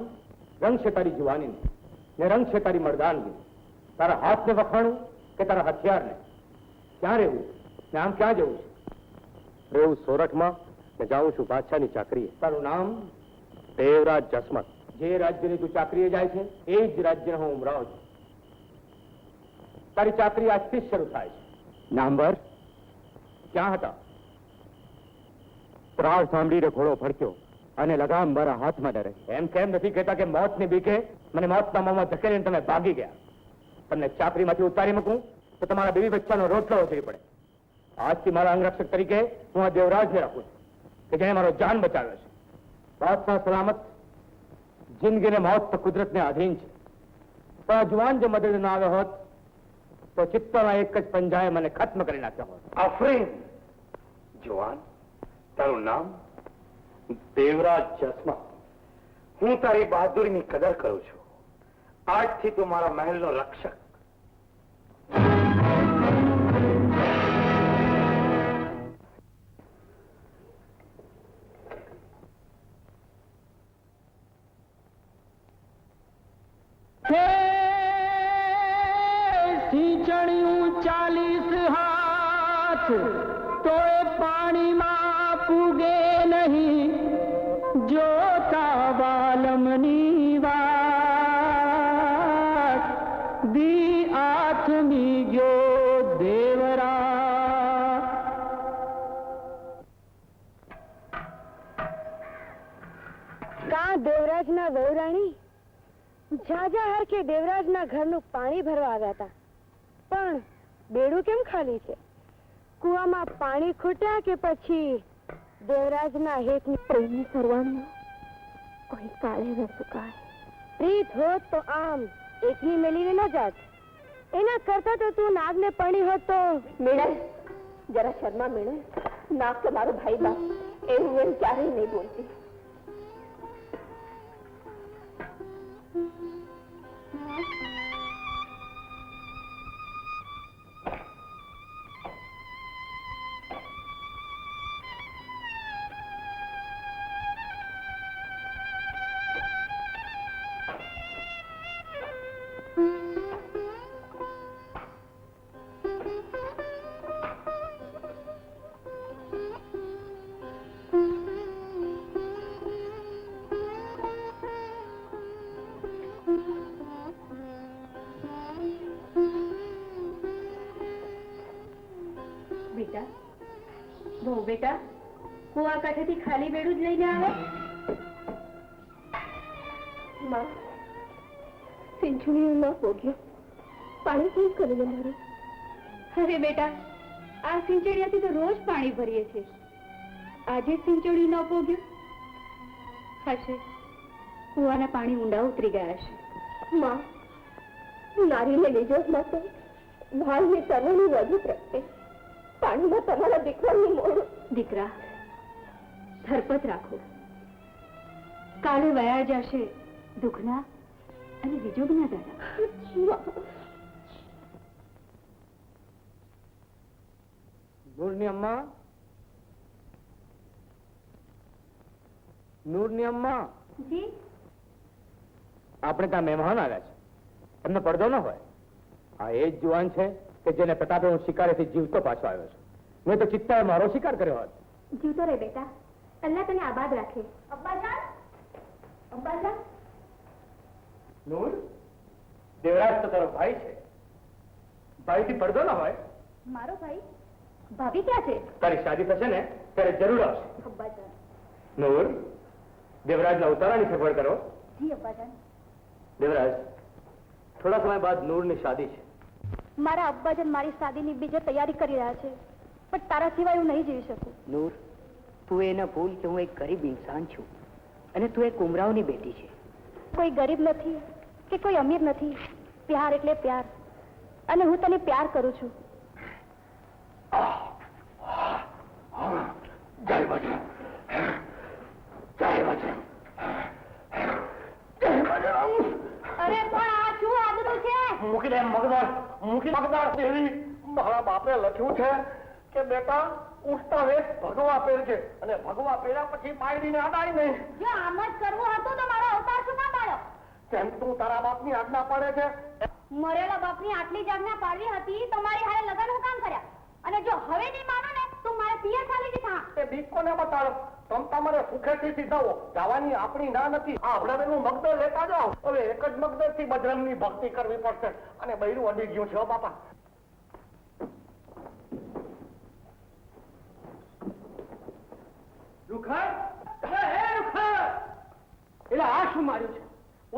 રંગ છે તારી જુવાની ને રંગ છે તારી મર્દાનગી. તારા હાથને વખાણું કે તારા હથિયારને? ક્યાં રહેવું ને આમ ક્યાં જવું છે? રહેવું સોરઠમાં ને જાઉં છું બાદશાહની ચાકરીએ. તારું નામ? દેવરાજ જસમત. જે રાજ્યની તું ચાકરીએ જાય છે એ જ રાજ્યનો હું ઉમરાવ છું. તારી ચાકરી આજથી જ શરૂ થાય છે. નામવર ક્યાં હતા? ત્રાળ સાંભળીને ઘોડો ફરક્યો અને લગામ મારા હાથમાં ડરે. એમ કેમ નથી કહેતા કે મોતની બીકે મને મોતના મોંમાં ધકેલીને તમે ભાગી ગયા? તમને ચાકરીમાંથી ઉતારી મૂકું તો તમારા બીવી બચ્ચાનો રોટલો ઉતરી પડે. આજથી મારા અંગરક્ષક તરીકે હું આ દેવરાજને રાખું છું કે જેણે મારો જાન બચાવ્યો છે. બાદશાહ સલામત. જિંદગી ને મોત તો કુદરતને આધીન છે. પણ આ જુવાન જો મદદ ના આવ્યો હોત તો ચિત્તના એક જ પંજાએ મને ખત્મ કરી નાખ્યો હોત. આફરીન. જુવાન, તારું નામ? દેવરાજ જસમત. હું તારી બહાદુરીની કદર કરું છું. આજથી તું મારા મહેલનો રક્ષક. સિંચણિયું 40 હાથ તો એ પાણીમાં પૂગે નહીં, જોતા વાલમની વાત દી આથમી ગયો દેવરા. કા દેવરાજના વહુરાણી ઝાઝા હરખે દેવરાજના ઘરનું પાણી ભરવા આવ્યા હતા, પણ બેડું કેમ ખાલી છે? કુવામાં પાણી ખૂટ્યા કે પછી દેવરાજના હેતની પ્રેમની સરવાણમાં કોઈ કાળે ન સુકાય? પ્રીત હોત તો આમ એકની મેલીને ન જાત. એના કરતા તો તું નાગને પરણી હોત તો. મીણા, જરા શર્મા મીણા. નાગ તો મારો ભાઈ બાપ, એવું એમ ક્યારેય નહીં બોલતી. બેટા, બહુ બેટા, કુવા કાંઠેથી ખાલી બેડું જ લઈને આવે. માં, સિંચણીયું ન પોગ્યું, પાણી કેમ કરીને મારું? અરે બેટા, આ સિંચણીયાથી તો રોજ પાણી ભરીએ છીએ. આજે સિંચણી ન પોગ્યું હશે, કુવાના પાણી ઊંડા ઉતરી ગયા હશે. માં, નારીને લીધો જ નતો, ભાવની તરણી વધુ પ્રગટે. પાણીમાં તમારા દીકરાની મોડું. દીકરા, ધરપત રાખો. કાલે વયા જશે દુઃખના અને વિજોગના દાડા. નૂરની અમ્મા, નૂરની અમ્મા, જી, આપણે ત્યાં મહેમાન આવ્યા છે. તમને પડદો ન હોય? આ એ જ જુવાન છે કે જેને પ્રતાપે હું શિકારેથી જીવતો પાછો આવ્યો છું. મેં તો ચિત્તાએ મારો શિકાર કર્યો હોત. જીવતો રે બેટા, અલ્લાહ તને આબાદ રાખે. અબ્બાજાન, અબ્બાજાન. નૂર, દેવરાજ તો તારો ભાઈ છે. ભાઈથી પડદો ન હોય? મારો ભાઈ? ભાભી ક્યાં છે? તારી શાદી થશે ને ત્યારે જરૂર આવશે. અબ્બાજાન. નૂર, દેવરાજના ઉતારાની સગવડ કરો. જી અબ્બાજાન. દેવરાજ, થોડા સમય બાદ નૂરની શાદી છે. મારા અબ્બાજાન મારી શાદીની બીજે તૈયારી કરી રહ્યા છે, પણ તારા સિવાય હું નહીં જીવી શકું. નૂર, તું એ ન ભૂલ કે હું એક ગરીબ ઇન્સાન છું અને તું એક ઉમરાવની બેટી છે. કોઈ ગરીબ નથી કે કોઈ અમીર નથી. પ્યાર એટલે પ્યાર, અને હું તને પ્યાર કરું છું. જય બજરંગ, જય બજરંગ, જય બજરંગ. અરે પણ આ શું આદરું છે? મૂકી દે મગદાર, મૂકી મગદાર દેવી. મારા બાપે લખ્યું છે કે બેટા ઉઠતા વેત ભગવા પહેરજે, અને ભગવા પહેર્યા પછી પાયડીને અડાય નહીં. જો આમ જ કરવું હતું તો મારો કેમ તું તારા બાપની આજ્ઞા પાડે છે? મરેલા બાપની આટલી જ આજ્ઞા પાડવી હતી તો મારી હારે લગન હું કામ કર્યા? અને જો હવે નહીં માનો ને તો મારે પિયર ચાલી જશે. એ બીક કોને બતાડો? તમ તમારે સુખેથી સીધાવો. જવાની આપણી ના નથી. આ હમણાંનું મગદર લેતા જાઓ. હવે એક જ મગદરથી બજરંગની ભક્તિ કરવી પડશે. અને બૈરું અડી ગયું છે હો બાપા. એટલે આ શું માર્યું છે?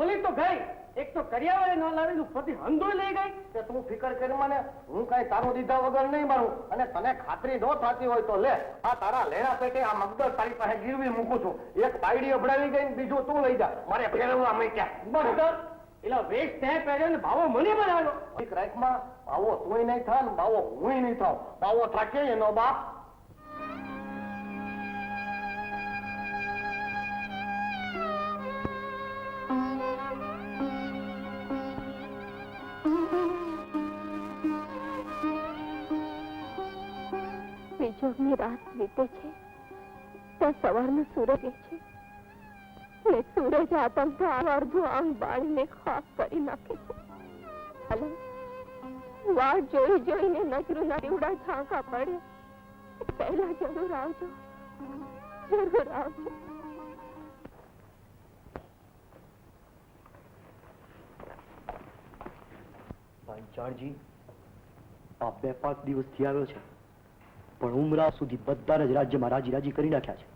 ઓલી તો ગઈ, એક તો કરિયાવાળે ન લાવેલું પતિ હંધુય લઈ ગઈ. કે તું ફિકર કરી મને, હું કઈ તારો દીધા વગર નહીં મારું. અને તને ખાતરી ન થતી હોય તો લે, આ તારા લેણા પેટે આ મગદર તારી પાસે ગીરવી મૂકું છું. એક બાયડી અભડાવી ગઈ ને બીજું તું લઈ જા. મારે ફેરવવા મૂક્યા. મગદર એલા વેશ તે પહેર્યો ને ભાવો મને બનાવ્યો. એક રાખમાં બાવો તુંય નહીં થાય ને બાવો હુંય નહીં થાવ. બાવો થાકે એનો બાપ. બીજોની રાત વીતે છે ત્યાં સવારનો સૂરજ છે ને સૂરજ આતંકથી અડધું આંગ બાળીને ખાક કરી નાખે છે. વાટ જોઈ જોઈને નજરોના દીવડા ઝાંકા પડે. પહેલા જરૂર આવજો, જરૂર આવજો. પાંચાળજી, આ 2-5 દિવસથી આવ્યો છે, પણ ઉમરા સુધી બધાને જ રાજ્યમાં રાજી રાજી કરી નાખ્યા છે.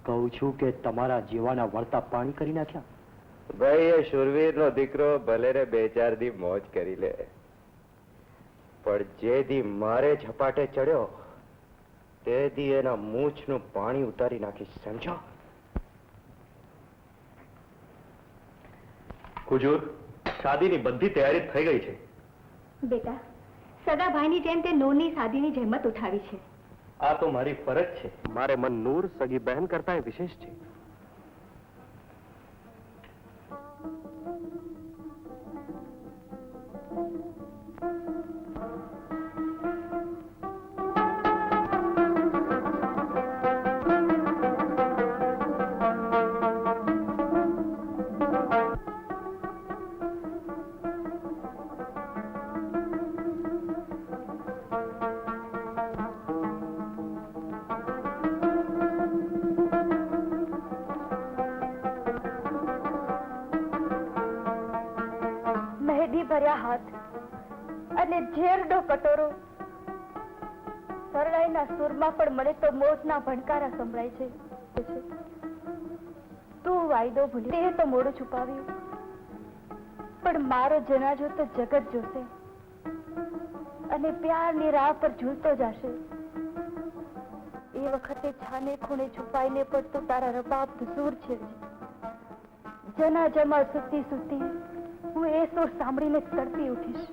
કહું છું કે તમારા જેવાના વળતા પાણી કરી નાખ્યા. ભાઈ, એ શૂરવીરનો દીકરો ભલે રે 2-4 દી મોજ કરી લે, પણ જે દી મારે ઝપાટે ચડ્યો તે દી એના મૂછનું પાણી ઉતારી નાખીશ, સમજો? હુજુર, શાદીની બધી તૈયારી થઈ ગઈ છે. બેટા, સગા ભાઈની જેમ તે નૂરની શાદીની જહેમત ઉઠાવી છે. આ તો મારી ફરજ છે. મારે મન નૂર સગી બહેન કરતા વિશેષ છે. મહેંદી ભર્યા હાથ અને ઝેરનો કટોરો. શરણાઈના સૂરમાં પણ મને તો મોતના ભણકારા સંભળાય છે. તું વાયદો ભૂલી તે તો મોડું છુપાવ્યું, પણ મારો જનાજો તો જગત જોશે અને પ્યારની રાહ પર ઝૂલતો જશે. એ વખતે છાને ખૂણે છુપાઈને પણ તું તારા રબાબ દૂર છે. જનાજામાં સૂતી સૂતી હું એ સુર સાંભળીને તડપી ઉઠીશ.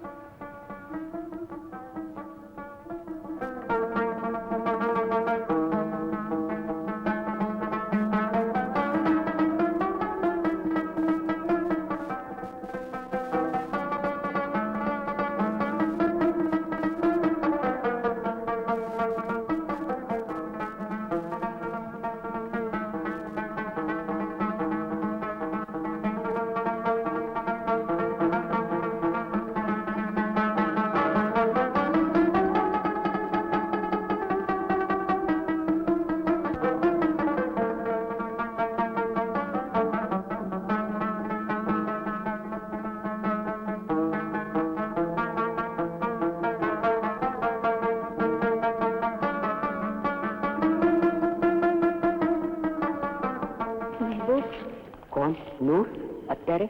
કોણ? નૂર? અત્યારે?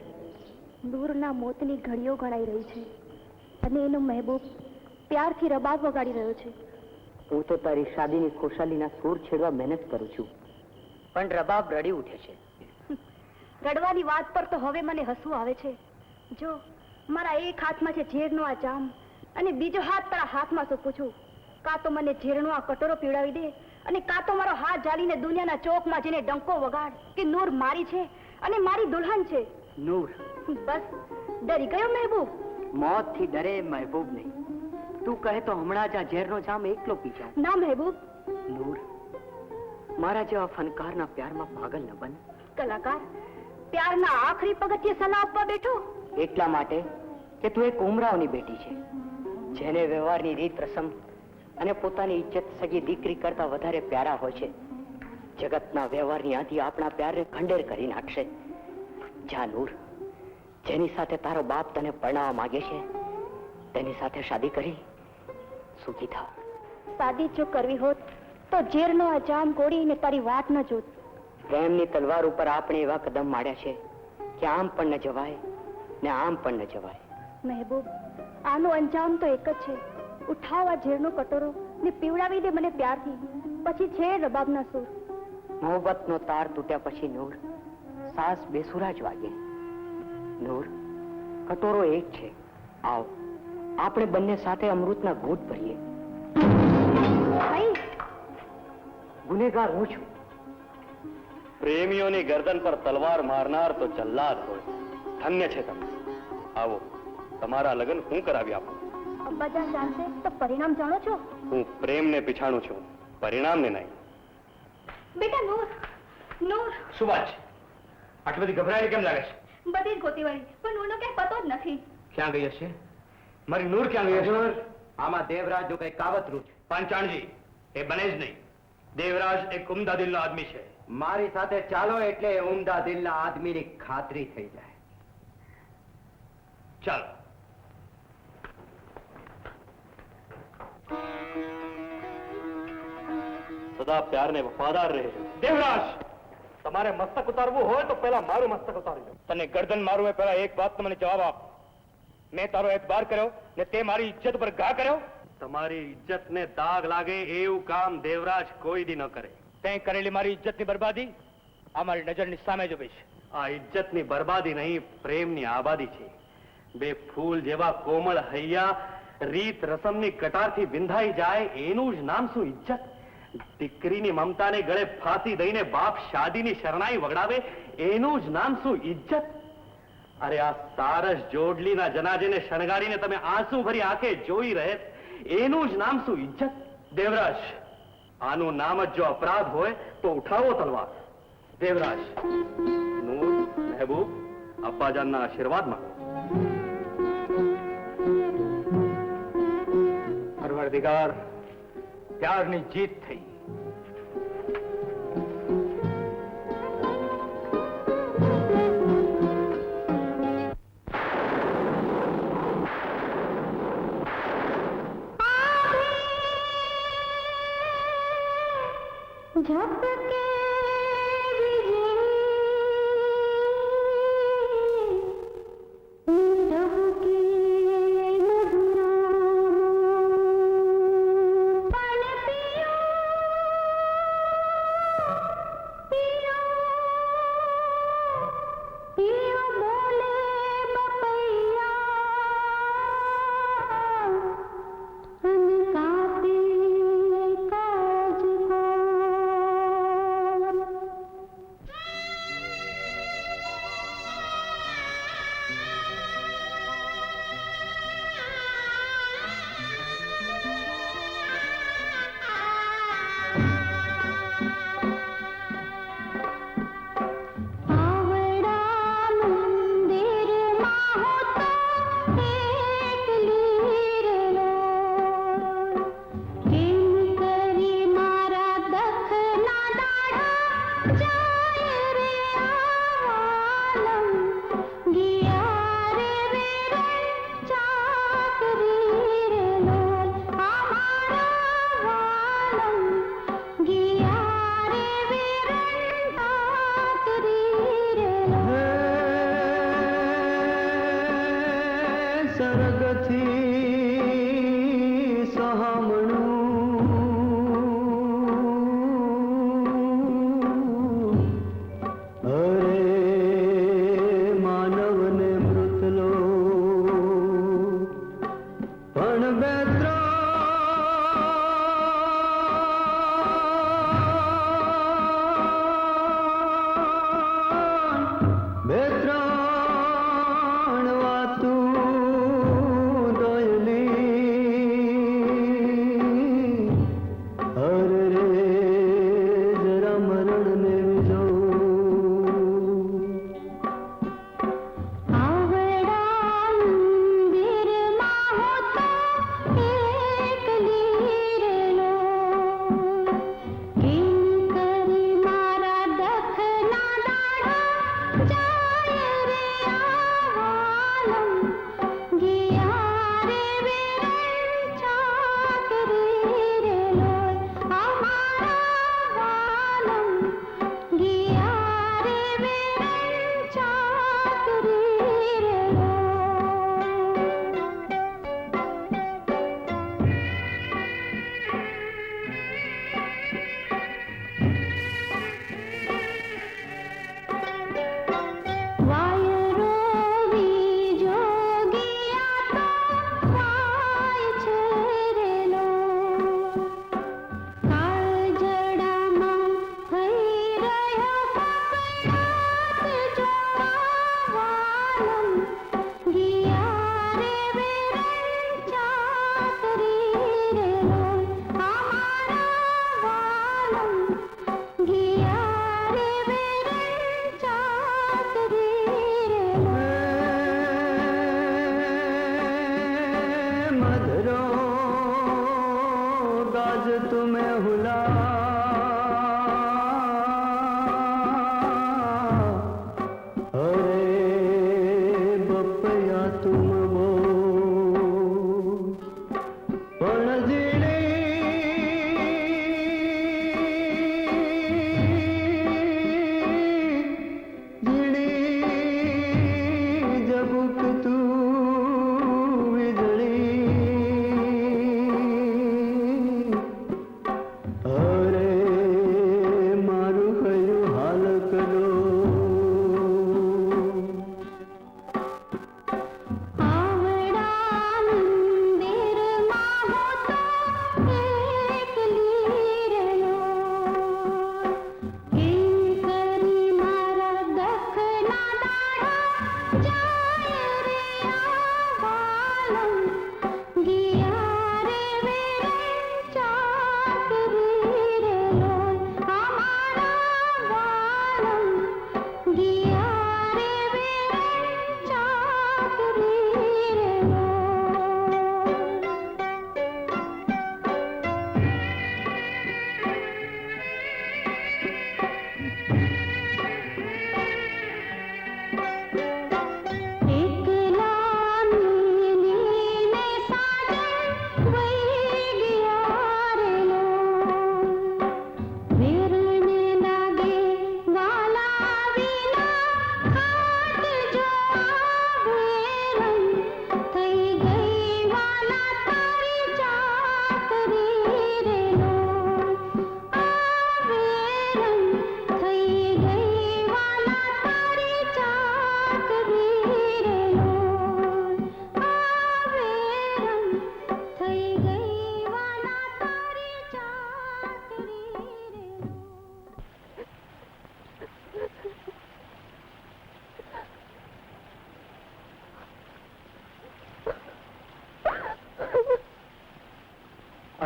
નૂરના મોતની ઘડીઓ ગણાઈ રહી છે અને એનો મહેબૂબ પ્યારથી રબાબ વગાડી રહ્યો છે. હું તો તારી શાદીની ખુશાલીના સૂર છેડવા મહેનત કરું છું, પણ રબાબ રડી ઉઠે છે. રડવાની વાત પર તો હવે મને હસવું આવે છે. જો મારા એક હાથમાં છે ઝેરનો આ જામ અને બીજો હાથ તારા હાથમાં સોંપું છું. કાં તો મને ઝેરનો આ કટોરો પીવડાવી દે અને કાં તો મારો હાથ જાળીને દુનિયાના ચોકમાં જઈને ડંકો વગાડ કે નૂર મારી છે અને મારી દુલ્હન છે. નૂર, બસ ડરી ગયો મહેબૂબ? મોતથી ડરે મહેબૂબ નહીં. તું કહે તો હમણાં જ આ ઝેરનો જામ એકલો પી જાઉં. ના મહેબૂબ. નૂર, મારા જેવા ફનકારના પ્યારમાં પાગલ ન બન. કલાકાર, પ્યારના આખરી પગથિયે સલાહ આપવા બેઠો? એટલા માટે કે તું એક ઉમરાવની બેટી છે, જેને વ્યવહારની રીત રસમ અને પોતાની ઇજ્જત સગી દીકરી કરતા વધારે પ્યારા હોય છે. જગતના વ્યવહારની આંધી આપણા પ્યારને ખંડેર કરી નાખશે. જા નૂર, જેની સાથે તારો બાપ તને પરણાવવા માંગે છે તેની સાથે શાદી કરી સુખી થા. શાદી જો કરવી હોત તો ઝેરનો આ જામ ગોળીને તારી વાત ન જોત. પ્રેમની તલવાર ઉપર આપણે એવા કદમ માંડ્યા છે કે આમ પણ ન જવાય ને આમ પણ ન જવાય. મહેબૂબ, આનો અંજામ તો એક જ છે. ઉઠાવ આ ઝેરનો કટોરો ને પીવડાવી દે મને પ્યારથી, પછી છે રબાબના સૂર. મોહબ્બતનો તાર તૂટ્યા પછી નૂર સાસ બેસુરા જ વાગે. નૂર, કટોરો એક છે. આવ, આપણે બંને સાથે અમૃતના ઘૂંટ ભરીએ. ગુનેગાર હું છું. પ્રેમીઓની ગરદન પર તલવાર મારનાર તો જલ્લાદ હોય. ધન્ય છે તમે. આવો, તમારા લગ્ન હું કરાવી આપું. અંબાજાન જાણશે તો પરિણામ જાણો છો? હું પ્રેમને પીછાણું છું, પરિણામને નહીં. બેટા નૂર, નૂર શું વાત છે? આટલી બધી ગભરાઈ કેમ લાગે છે? બધી જ ગોતી વળી, પણ નૂરનો ક્યાંય પતો જ નથી. ક્યાં ગઈ હશે? મારી નૂર ક્યાં ગઈ હશે? આમાં દેવરાજનું કઈ કાવતરું છે. પાંચાણજી, એ બને જ નહીં. દેવરાજ એક ઉમદા દિલનો આદમી છે. મારી સાથે ચાલો એટલે ઉમદા દિલના આદમીની ખાતરી થઈ જાય. ચાલો. સદા પ્યારને વફાદાર રહે. દેવરાજ, તમારે મસ્તક ઉતારવું હોય તો પહેલા મારું મસ્તક ઉતારી લો. તને ગરદન મારવું હોય પહેલા એક વાતનો મને જવાબ આપ. મેં તારો એતબાર કર્યો ને તે મારી ઇજ્જત પર ઘા કર્યો? તમારી ઇજ્જતને દાગ લાગે એવું કામ દેવરાજ કોઈ દી ન કરે. તે કરેલી મારી ઇજ્જતની બરબાદી આ મારી નજરની સામે જ ઉભી છે. આ ઇજ્જતની બરબાદી નહીં, પ્રેમની આબાદી છે. બે ફૂલ જેવા કોમળ હૈયા રીત રસમની કટારથી વિંધાઈ જાય એનું જ નામ શું ઇજ્જત? દીકરીની મમતાને ગળે ફાંસી દઈને બાપ શાદીની શરણાઈ વગડાવે એનું જ નામ શું ઇજ્જત? અરે આ સારસ જોડલીના જનાજેને શણગારીને તમે આંસુ ભરી આંખે જોઈ રહે એનું જ નામ શું ઇજ્જત? દેવરાજ, આનું નામ જ જો અપરાધ હોય તો ઉઠાવો તલવાર. દેવરાજ, નૂર, મહેબૂબ, અબ્બાજાનના આશીર્વાદમાં. પરવરદિગાર, પ્યારની જીત થઈ. झपके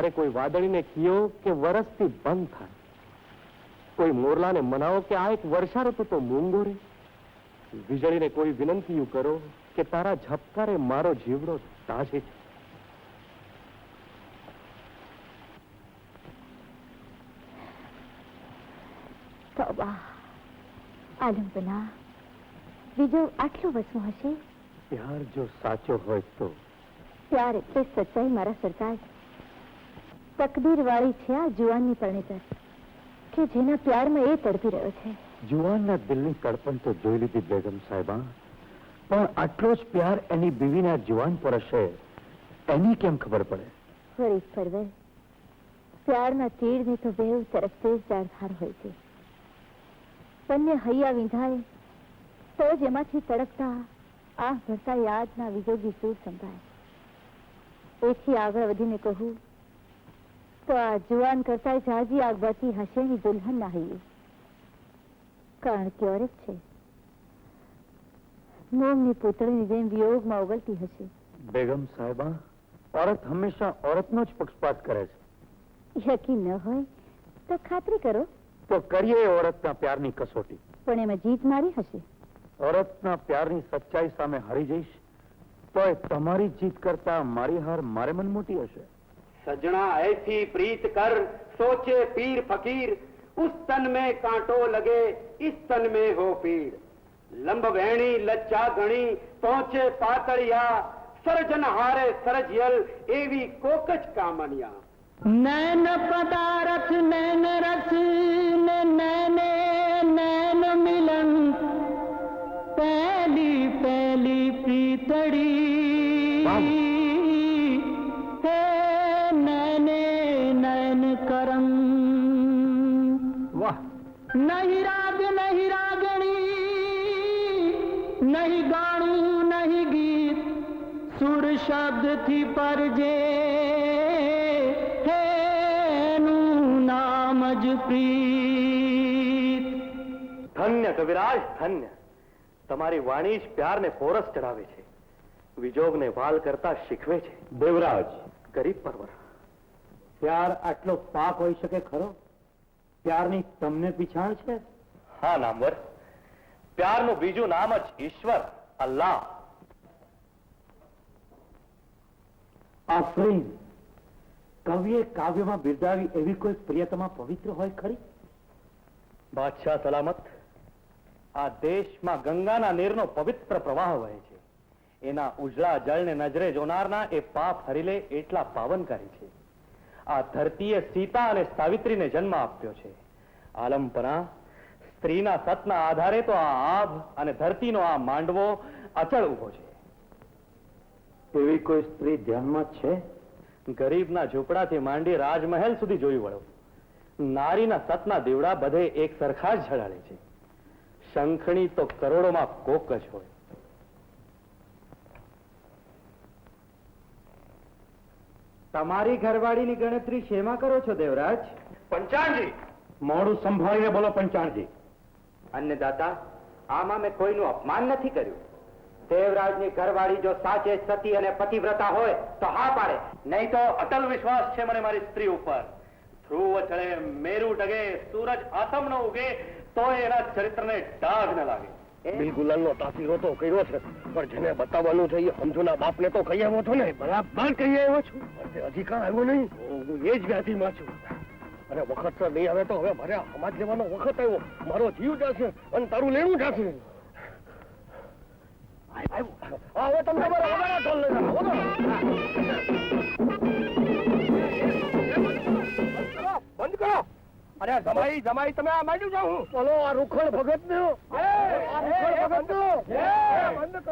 ત્યારે કોઈ વાદળીને કીયો કે વરસથી બંધ થાય, કોઈ મોરલાને મનાવો કે આ એક વર્ષા ઋતુ તો મૂંગો રે, વીજળીને કોઈ વિનંતીયું કરો કે તારા ઝબકારે મારો જીવડો તાજે છે. તોબા, આલમબના બીજો આટલો વસમો હશે? પ્યાર જો સાચો હોય તો પ્યાર એટલે સચ્ચાઈ મારા સરકાર. તકદીર વાળી છે આ જુવાનની પરણેતર કે જેના પ્યારમાં એ તડપી રહ્યો છે. જુવાનના દિલની તડપણ તો જોઈ લીધી બેગમ સાહેબા, પણ આટલો જ પ્યાર એની બીવીના જુવાન પર હશે એની કેમ ખબર પડે? ફરી ફરવે પ્યારના તીડને તો બેઉ તરફથી જ ધારધાર હોય છે. બંને હૈયા વિંધાય તો જ એમાંથી તડકતા આંખ ભરતા યાદના વિજોગી સૂર સંભળાય. એથી આગળ વધીને કહું તો આ જુવાન કરતા જાજી આગ બળતી હશે એની દુલ્હન ના હૈયે, કારણ કે ઓરત છે મોમની પૂતળીની જેમ વિયોગમાં ઓગળતી હશે. બેગમ સાહેબા, औरत હંમેશા औरतનો જ પક્ષપાત કરે છે. યકીન ન હોય તો ખાતરી કરો. તો કરીએ औरतના પ્યારની કસોટી. પણ એમાં જીત મારી હશે. औरतના પ્યારની સચ્ચાઈ સામે હારી જઈશ તો તમારી જીત કરતા મારી હાર મારે મન મોટી હશે. सजना ऐसी प्रीत कर सोचे पीर फकीर, उस तन में कांटो लगे इस तन में हो पीर. लंब वेणी लज्जा गणी पहुंचे पातळिया, सरजन हारे सरजियल एवी कोकच कामनिया. नैन पदारथ नैन रस ने नैने नैन मिलन, पहली पहली प्रीतड़ी हे नैने नैन करम. વાહ! नहीं राग नहीं रागणी, नहीं गाणું नहीं गीत, सुर शब्द थी परजे हेનું નામ જ પ્રીત. ધન્ય કવિરાજ ધન્ય, તમારી વાણી જ પ્યારને પોરસ ચડાવે છે, વિજોગને વાલ કરતા શીખવે છે. દેવરાજ, ગરીબ પરવર, પ્યાર આટલો પાક હોઈ શકે ખરો? પ્યારની તમને પીછાણ છે? હા નામવર, પ્યારનું બીજું નામ જ ઈશ્વર, અલ્લાહ. આફરીન, કવિએ કાવ્યમાં બિરદાવી એવી કોઈ પ્રિયતમા પવિત્ર હોય ખરી? બાદશાહ સલામત, આ દેશમાં ગંગાના નીરનો પવિત્ર પ્રવાહ વહે છે. એના ઉજળા જળને નજરે જોનારના એ પાપ હરી લે એટલા પાવનકારી છે. આ ધરતીએ સીતા અને સાવિત્રીને જન્મ આપ્યો છે. આલમપના, સ્ત્રીના સતના આધારે તો આ આભ અને ધરતીનો આ માંડવો અચળ ઉભો છે. એવી કોઈ સ્ત્રી ધ્યાનમાં છે? ગરીબના ઝૂંપડાથી માંડી રાજમહેલ સુધી જોઈ વળો, નારીના સતના દીવડા બધે એક સરખા જ ઝળાળે છે. શંખણી તો કરોડોમાં કોક જ હોય. તમારી ઘરવાળીની ગણતરી શેમાં કરો છો દેવરાજ? પંચાણજી, મોડું સંભાળીને બોલો પંચાણજી. અન્નદાતા, આમાં મેં કોઈનું અપમાન નથી કર્યું. દેવરાજની ઘરવાળી જો સાચે સતી અને પતિવ્રતા હોય તો હા પાડે, નહીં તો અટલ વિશ્વાસ છે મને મારી સ્ત્રી ઉપર. ધ્રુવ ચડે, મેરુ ડગે, સૂરજ આતમ ન ઉગે તો એના ચરિત્રને ડાઘ ન લાગે. બિલગુલાલનો તાસીરો તો કર્યો છે, પણ જેને બતાવવાનું છે એ સમજુના બાપને તો કહી આવ્યો છો ને? બરાબર કહી આવ્યો છું, પણ અધિકાર આવ્યો નહીં. હું એ જ વ્યાધિમાં છું. અને વખત સર નહીં આવે તો હવે મારે સમાજ લેવાનો વખત આવ્યો. મારો જીવ જશે અને તારું લેણું જશે. હવે તમને બંધ કરો. અરે જમાઈ જમાઈ, તમે આ માંડ્યું છો? હું બોલો આ રૂખડ ભગત ને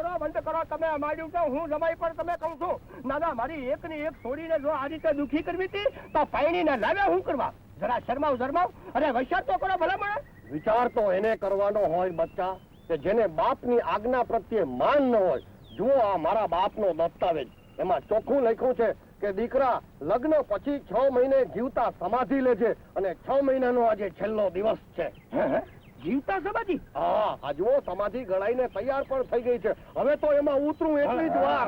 બંધ કરો. તમે આ માંડ્યું છો, હું જમાઈ પણ તમે કહું છું. ના ના, મારી એક ની એક છોડીને જો આ રીતે દુખી કરવી હતી તો પાણીને લાવ્યા હું કરવા? જરા શરમાવ. અરે વિચાર તો કરો ભલામણ. વિચાર તો એને કરવાનો હોય બચ્ચા કે જેને બાપની આજ્ઞા પ્રત્યે માન ન હોય. જુઓ આ મારા બાપનો દસ્તાવેજ, એમાં ચોખ્ખું લખ્યું છે કે દીકરા લગ્ન પછી 6 મહિને જીવતા સમાધિ લેજે, અને 6 મહિનાનો આજે છેલ્લો દિવસ છે. જીવતા સમાધિ? હા, આ જુઓ સમાધિ ગળાઈને તૈયાર પણ થઈ ગઈ છે. હવે તો એમાં ઉતરું એટલી જ વાર.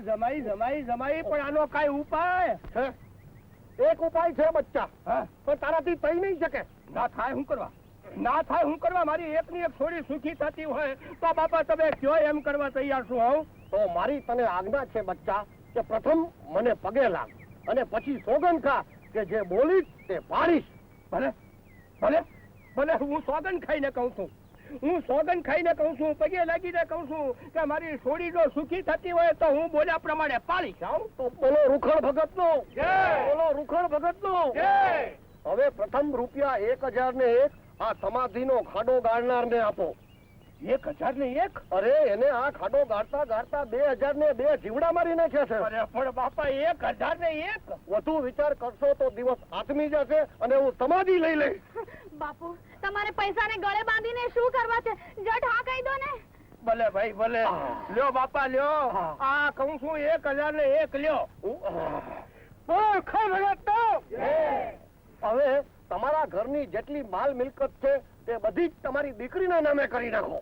જમાઈ પણ આનો કાઈ ઉપાય છે? એક ઉપાય છે બચ્ચા, પણ તારાથી થઈ નહીં શકે. ના થાય હું કરવા, ના થાય હું કરવા. મારી એકની એક છોડી સુખી થતી હોય તો બાપા તમે કયો એમ કરવા તૈયાર છું. હું તો મારી તને આજ્ઞા છે બચ્ચા કે પ્રથમ મને પગે લાગ અને પછી સોગંદ ખા કે જે બોલીશ તે પાડીશ. ભલે ભલે ભલે, હું સોગંદ ખાઈને કહું છું, હું સોગંદ ખાઈને કહું છું, પગે લાગીને કહું છું કે મારી છોડી જો સુખી થતી હોય તો હું બોલ્યા પ્રમાણે પાડીશ. તો બોલો રૂખડ ભગત નો જય, બોલો રૂખડ ભગત નો જય. હવે પ્રથમ રૂપિયા 1000 ને 1 આ સમાધિનો ખાડો ગાળનાર ને આપો. 1000 ને 1? અરે એને આ ખાડો ગાળતા ગાળતા 2000 ને 2 જીવડા મારી નાખ્યા છે. અરે પણ બાપા 1000 ને 1? વધુ વિચાર કરશો તો દિવસ આથમી જશે અને હું સમાધિ લઈ લઈશ. બાપુ તમારે પૈસાને ગળે બાંધીને શું કરવા છે? જટ હા કહી દો ને. ભલે ભાઈ ભલે, લ્યો બાપા લ્યો. આ કહું છું 1000 ને 1 લ્યો. હવે તમારા ઘરની જેટલી માલ મિલકત છે તે બધી જ તમારી દીકરીના નામે કરી નાખો.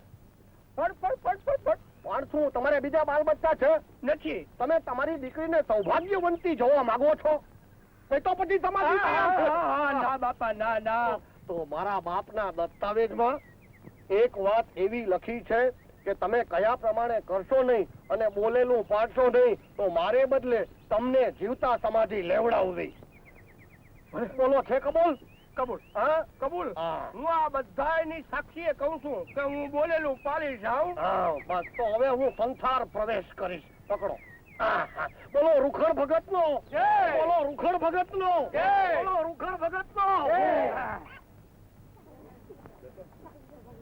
પણ શું તમારે બીજા બાલ બચ્ચા છે? નથી. તમે તમારી દીકરીને સૌભાગ્યવંતી જોવા માંગો છો? તો પછી તમારી ના બાપા ના ના. તો મારા બાપના દસ્તાવેજમાં એક વાત એવી લખી છે કે તમે કયા પ્રમાણે કરશો નહીં અને બોલેલું પાડશો નહીં તો મારે બદલે તમને જીવતા સમાધિ લેવડાવવી. બોલો છે કબૂલ? કબૂલ. હા કબૂલ. હું આ બધાની સાક્ષીએ કહું છું કે હું બોલેલું પાડી જાઉં. બસ તો હવે હું સંસાર પ્રવેશ કરીશ. પકડો. બોલો રૂખડ ભગત નો બોલો રૂખડ ભગત નો બોલો રૂખડ ભગત નો.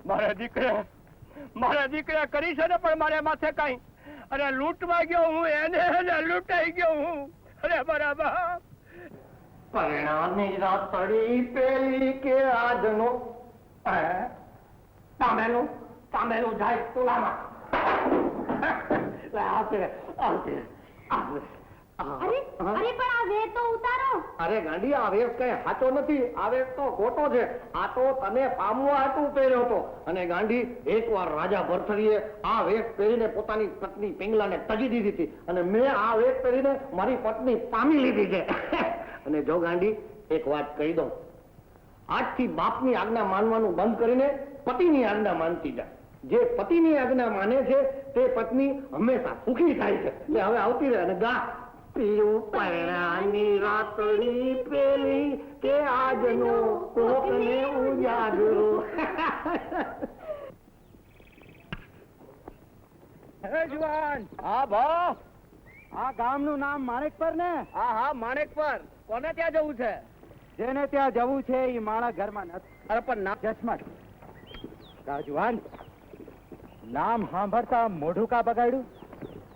મારા દીકરા કરી છે ને, પણ મારે માથે કઈ અરે લૂંટવા ગયો હું, એને લૂંટાઈ ગયો હું. અરે બરાબર. પરિણામની રાતડી પેલી કે આજનો તાંબેલું જાય તુલામાં. અરે પણ આ વેર તો ઉતારો. અરે ગાંડી, આ વેશ કઈ સાચો નથી, આ વેશ તો ખોટો છે. આ તો તને પામવા હાટું પહેર્યો હતો. અને ગાંડી, એકવાર રાજા ભરથરીએ આ વેશ પહેરીને પોતાની પત્ની પિંગલાને તજી દીધી હતી અને મેં આ વેશ પહેરીને મારી પત્ની પામી લીધી છે. અને જો ગાંડી, એક વાત કહી દઉં, આજથી બાપની આજ્ઞા માનવાનું બંધ કરીને પતિની આજ્ઞા માનતી જા. જે પતિની આજ્ઞા માને છે તે પત્ની હંમેશા સુખી થાય છે. એટલે હવે આવતી રહે અને ગા. પીવું પરણાની રાતડી પેલી કે આજનો કોકને ઉજાગરો. હે જુવાન. હા ભા, આ ગામનું નામ માણેકપર ને? હા હા, માણેકપર. કોને ત્યાં જવું છે? જેને ત્યાં જવું છે એ માણા ઘરમાં નથી. અરે પણ નામ જસમત. રાજવાન, નામ સાંભળતા મોઢું કા બગાડ્યું?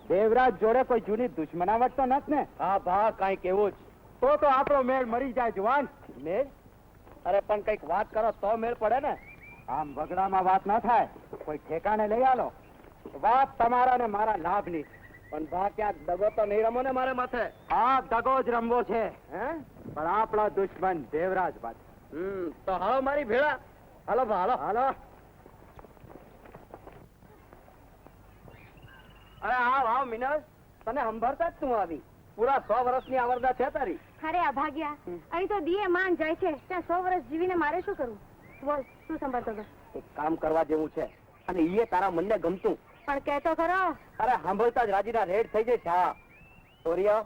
દેવરાજ જોડે કોઈ જૂની દુશ્મનાવટ તો નથી ને? હા ભા, કઈક એવું જ. તો આપણો મેળ મરી જાય જુવાન. મેળ? અરે પણ કઈક વાત કરો તો મેળ પડે ને. આમ વગડામાં વાત ના થાય, કોઈ ઠેકાણે લઈ આલો. વાત તમારા ને મારા લાભની. પણ ભા, ક્યાંક દગો તો નહીં રમો ને મારે માથે? હા, દગો જ રમવો છે. હે? પણ આપણા દુશ્મન દેવરાજ બાદ. તો હાલો મારી ભેળા. હાલો ભા, હાલો હાલો. અરે આવ મિનલ, તને સંભાળતા જ તું આવી. પૂરા 100 વર્ષની આવરદા છે તારી. અરે અભાગ્યા, અહીં તો દીએ માન જાય છે, ત્યાં 100 વર્ષ જીવીને મારે શું કરવું? બોલ, શું સંભાળતો હતો? એક કામ કરવા જેવું છે અને ઈએ તારા મનને ગમતું. પણ કહેતો ખરો. અરે સાંભળતા જ રાજીના રેડ થઈ જાય. હા સોરિયા,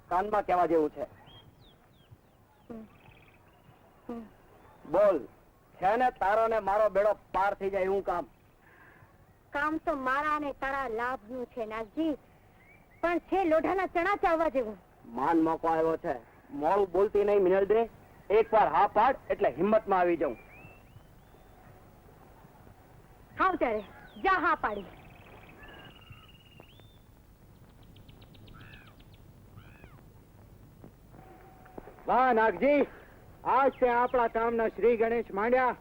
કાનમાં કહેવા જેવું છે. બોલ, છે ને તારો ને મારો બેડો પાર થઈ જાય એવું કામ? કામ તો મારા અને તારા લાભનું છે નાગજી, પણ છે લોઢાના ચણા ચાવવા જેવું. માન મોકો આવ્યો છે, મોડું બોલતી નહીં મિનલ દે. એકવાર હા પાડ એટલે હિંમતમાં આવી જાઉં. હાવ ત્યારે જા હા પાડી. વાહ નાગજી, આજ તે આપણા કામના શ્રી ગણેશ માંડ્યા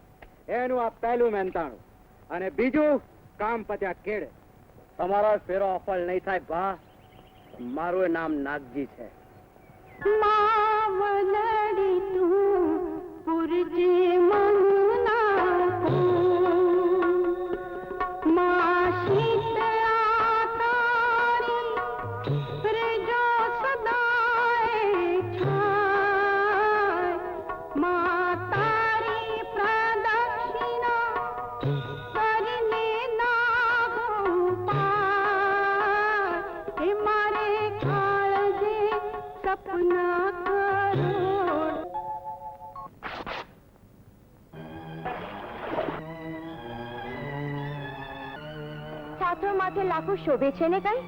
એનું આ પહેલું મહેનતાણું. અને બીજું કામ પત્યા કેળે. તમારો ફેરો અફળ નહીં થાય ભા. મારું નામ નાગજી છે. માવલડી તું પુરજી મનુના માં શીતળા તારી પ્રજો સદાય છા સાથળ માથે લાખો શોભે છે ને કઈ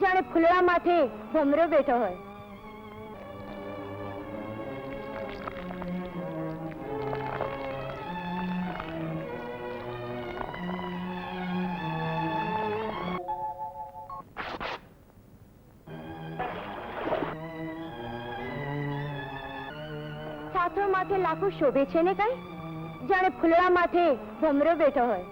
જાણે ફૂલડા માથે ભમરો બેઠો હોય. સાથળ માથે લાખો શોભે છે ને કઈ જાણે ફૂલડા માથે ભમરો બેઠો હોય.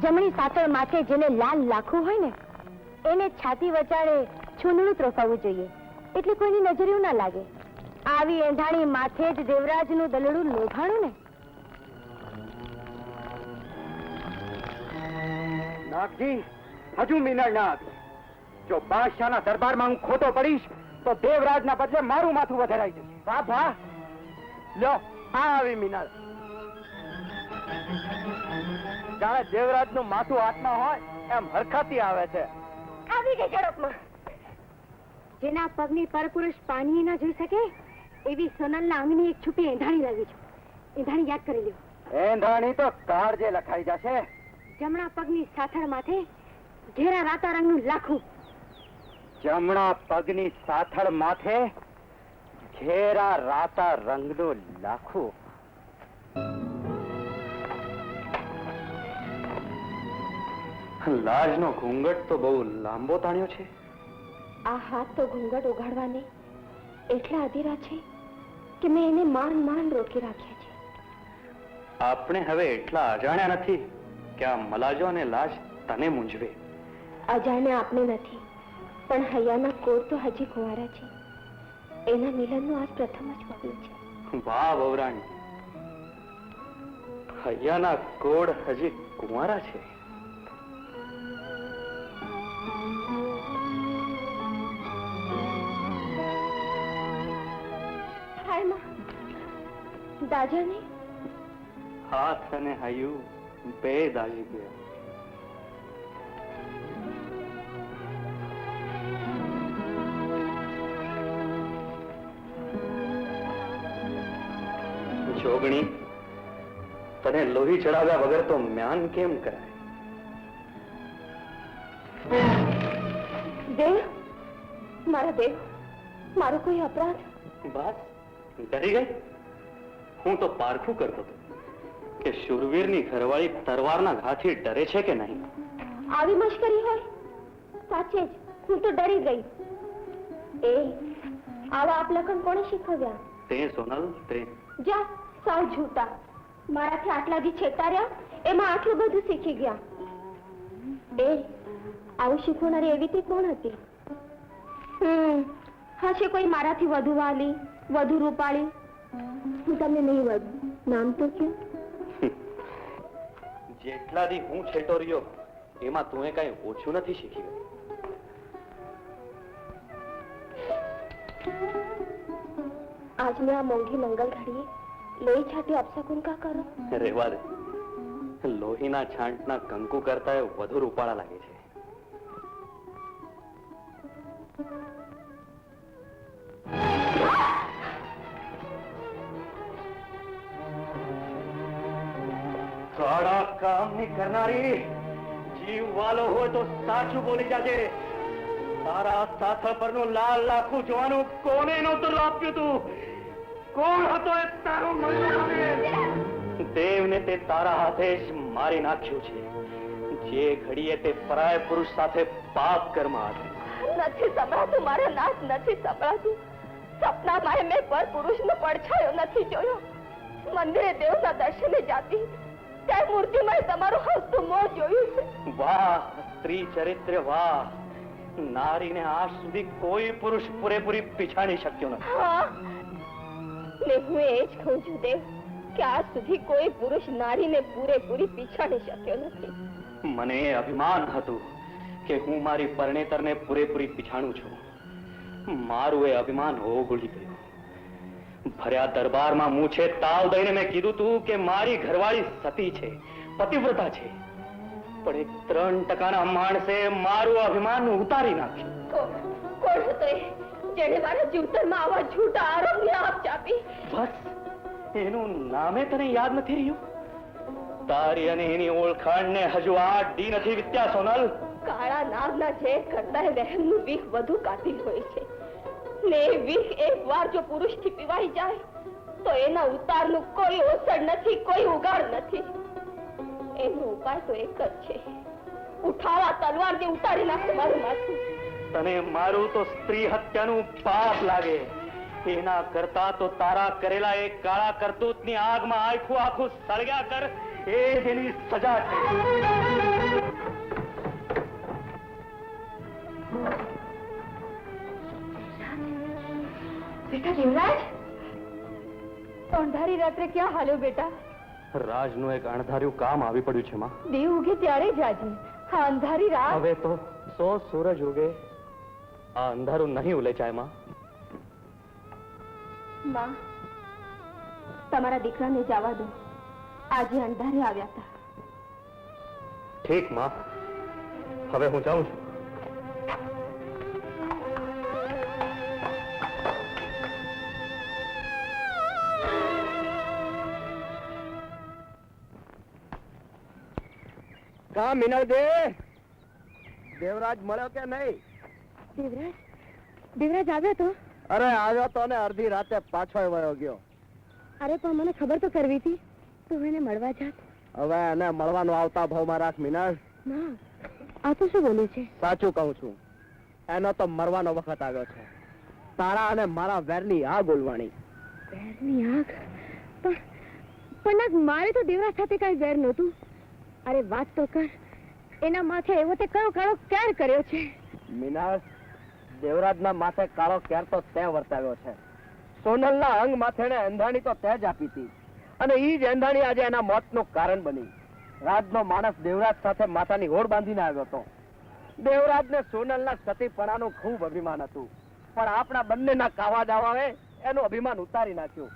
જમણી સાથળ માથે જેને લાલ લાખું હોય ને એને છાતી વચાડે છૂંદડું ત્રોફાવવું જોઈએ એટલે કોઈની નજર ના લાગે. આવી એંધાણી માથે જ દેવરાજનું દલડું લોભાણું ને. નાગજી હજુ મિનળ ના આવી. જો બાદશાહના દરબારમાં હું ખોટો પડીશ તો દેવરાજના બદલે મારું માથું વધારાઈ જશે. વાહ વાહ, લ્યો આ આવી મિનળ. જાણે દેવરાજનું માથું હાથમાં હોય એમ હરખાતી આવે છે. આવી ગઈ ઝડપમાં. જેના પગની પરપુરુષ પાણી ના જોઈ શકે એવી સોનલના અંગની એક છુપી એંધાણી લાવી છું. એંધાણી યાદ કરી લ્યો. એંધાણી તો કાળજે લખાઈ જશે. જમણા પગની સાથળ માથે ઘેરા રાતા રંગનું લાખું. જમણા પગની સાથળ માથે ઘેરા રાતા રંગનું લાખું. લાજનો ઘૂંઘટ તો બહુ લાંબો તાણ્યો છે. આ હાથ તો ઘૂંઘટ ઉઘાડવાને એટલા અધીરા છે કે મેં એને માંડ માંડ રોકી રાખ્યા છે. આપણે હવે એટલા અજાણ્યા નથી કે આ મલાજો અને લાજ તને મૂંઝવે. અજાણ્યા આપણે નથી, પણ હૈયાના કોર તો હજી કુંવારા છે. એના મિલનનું આજ પ્રથમ જ પગલું છે. વાહ વહુરાણી, હૈયાના કોડ હજી કુંવારા છે. દાજાને હાથ અને હૈયું બે દાજી ગયા. જોગણી, તને લોહી ચડાવ્યા વગર તો મ્યાન કેમ કરાય? દેવ, મારા દેવ, મારો કોઈ અપરાધ? બસ ડરી ગઈ? હું તો પારખું કરતો હતો કે શૂરવીરની ઘરવાળી તરવારના ઘાથી ડરે છે કે નહીં. આવી મશ્કરી હોય? સાચે જ હું તો ડરી ગઈ. એ આવા આપલખન કોણે શીખવ્યા? તે સોનલ, તે જા સાવ ઝૂટા. મારાથી આટલા દી છેતાર્યા એમાં આટલું બધું શીખી ગયા. એ આવું શીખવનારી એવી તે કોણ હતી? હશે કોઈ મારાથી વધુ વાલી, વધુ રૂપાળી. હું તમને નહીં વધુ. નામ તો કયો? જેટલા દી હું છેટો રહ્યો એમાં તું કઈ ઓછું નથી શીખી. આજની આ મોંઘી મંગલ ઘડીએ લોહી છાંટી અપશકુન કા કરો? રેવા દે. લોહીના છાંટના કંકુ કરતા વધુ રૂપાળા લાગે છે. સાડા કામની કરનારી, જીવ વાલો હોય તો સાચું બોલી જાજે. તારા સાથળ પરનું લાલ લાખું જોવાનું કોને નહોતું આપ્યું તું? કોણ હતો એ તારો દેવને તે તારા હાથે જ મારી નાખ્યું છે. જે ઘડીએ તે પરાય પુરુષ સાથે પાપ કર્મ હતું. નથી સંભળાતું મારો નાથ, નથી સંભળાતું. સપનામાં મેં પર પુરુષનો પડછાયો નથી જોયો. મંદિરે દેવના દર્શને જાતી ત્યાં મૂર્તિમાં તમારું હસતું મોં જોયું છે. વાહ સ્ત્રી ચરિત્ર, વાહ! નારીને આજ સુધી કોઈ પુરુષ પૂરેપૂરી પીછાણી શક્યો નથી. હા, ને હું એ જ કહું છું દેવ કે આજ સુધી કોઈ પુરુષ નારીને પૂરેપૂરી પીછાણી શક્યો નથી. મને એ અભિમાન હતું કે હું મારી પરણેતરને પૂરેપૂરી પીછાણું છું. મારું એ અભિમાન ઓગળી ગયું. ભર્યા દરબારમાં મૂછે તાવ દઈને મેં કીધું તું કે મારી ઘરવાળી સતી છે, પતિવ્રતા છે. પણ એક 3% માણસે મારું અભિમાન ઉતારી નાખ્યું. કોણ હતો એ જેણે મારા જીવતરમાં આવા જૂઠા આરોપને આપ ચાપી? બસ એનું નામે તને યાદ નથી રહ્યું? તારી અને એની ઓળખાણને હજુ 8 દી નથી વીત્યા સોનલ. કાળા નાગના ઝેર કરતા વહેમનું વિખ વધુ કાતિલ હોય છે ને એ વિખ એકવાર જો પુરુષથી પીવાઈ જાય તો એના ઉતારનું કોઈ ઓસડ નથી, કોઈ ઉગાડ નથી. એનો ઉપાય તો એક જ છે, ઉઠાવા તલવારથી ઉતારી નાખો મારું માથું. તને મારું તો સ્ત્રી હત્યાનું પાપ લાગે. એના કરતા તો તારા કરેલા એ કાળા કરતૂતની આગમાં આખું આખું સળગ્યા કર, એ જ એની સજા છે. બેટા દેવરાજ, તો અંધારી રાત્રે ક્યાં હાલ્યો બેટા? રાજનું એક અણધાર્યું કામ આવી પડ્યું છે માં. દેવ ઉગે ત્યારે જાજે. હા અંધારી રાત. હવે તો 100 સૂરજ ઉગે, આ અંધારું નહીં ઉલેચાય માં. માં, તમારા દીકરાને જવા દો. આજે અંધારે આવ્યા હતા. ઠીક માં, હવે હું જાઉં છું. કા મિનળ દે, દેવરાજ મળ્યો કે નહીં? દેવરાજ આવ્યો તો? અરે આવ્યો તો ને અડધી રાતે પાછો વયો ગયો. અરે પણ મને ખબર તો કરવી હતી, તું એને મળવા જાત. હવે એને મળવાનો આવતા ભાવમાં રાખ મિનળ. ના, આ તો શું બોલે છે? સાચું કહું છું, એનો તો મરવાનો વખત આવ્યો છે. તારા અને મારા વેરની આગ ઓલવાણી. વેરની આગ? પણ નાગ, મારે તો દેવરાજ સાથે કઈ વેર નહોતું. અરે વાત તો કર, એના માથે એવો તે કયો કાળો ક્યાર કર્યો છે? મિનળ, દેવરાજના માથે કાળો ક્યાર તો તે વર્તાવ્યો છે. સોનલના અંગ માથેને એંધાણી તો તે જ આપી હતી, અને ઈ જ એંધાણી આજે એના મોતનું કારણ બની. રાજનો માણસ દેવરાજ સાથે માથાની હોડ બાંધીને આવ્યો હતો. દેવરાજને સોનલના સતીપણાનું ખૂબ અભિમાન હતું, પણ આપણા બંનેના કાવા દાવાએ એનું અભિમાન ઉતારી નાખ્યું.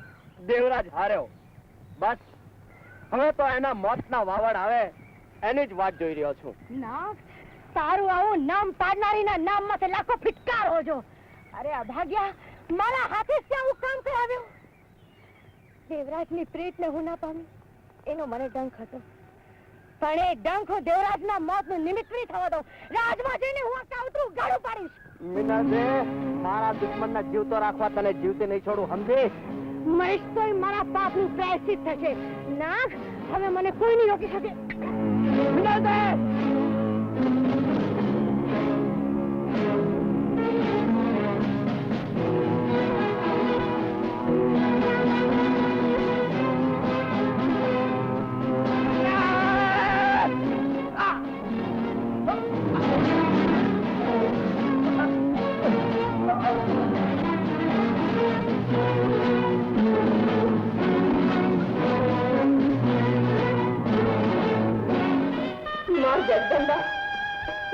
દેવરાજ હાર્યો. બસ હવે તો એના મોતના વાવડ આવે એની જ વાત જોઈ રહ્યો છું. નાગ, તારું આવું નામ પાડનારીના નામમાં લાખો ફિટકાર હોજો. અરે અભાગ્યા, મારા હાથે ત્યાં હું કામ કરાવ્યું. દેવરાજની પ્રીતને હું ના પામી એનો મને ડંખ હતો, પણ એ ડંખ હું દેવરાજના મોતનું નિમિત્ત નહીં થવા દઉં. રાજમાં જઈને હું આ કાવતરું ગાળું પાડીશ. મીનાજે, મારા દુશ્મનના જીવ તો રાખવા તને જીવતે નહીં છોડું, સમજી? મરીશ તોય મારા પાપનું પ્રાયશ્ચિત થશે. નાગ, હવે મને કોઈ નહીં રોકી શકે. મીનાજે!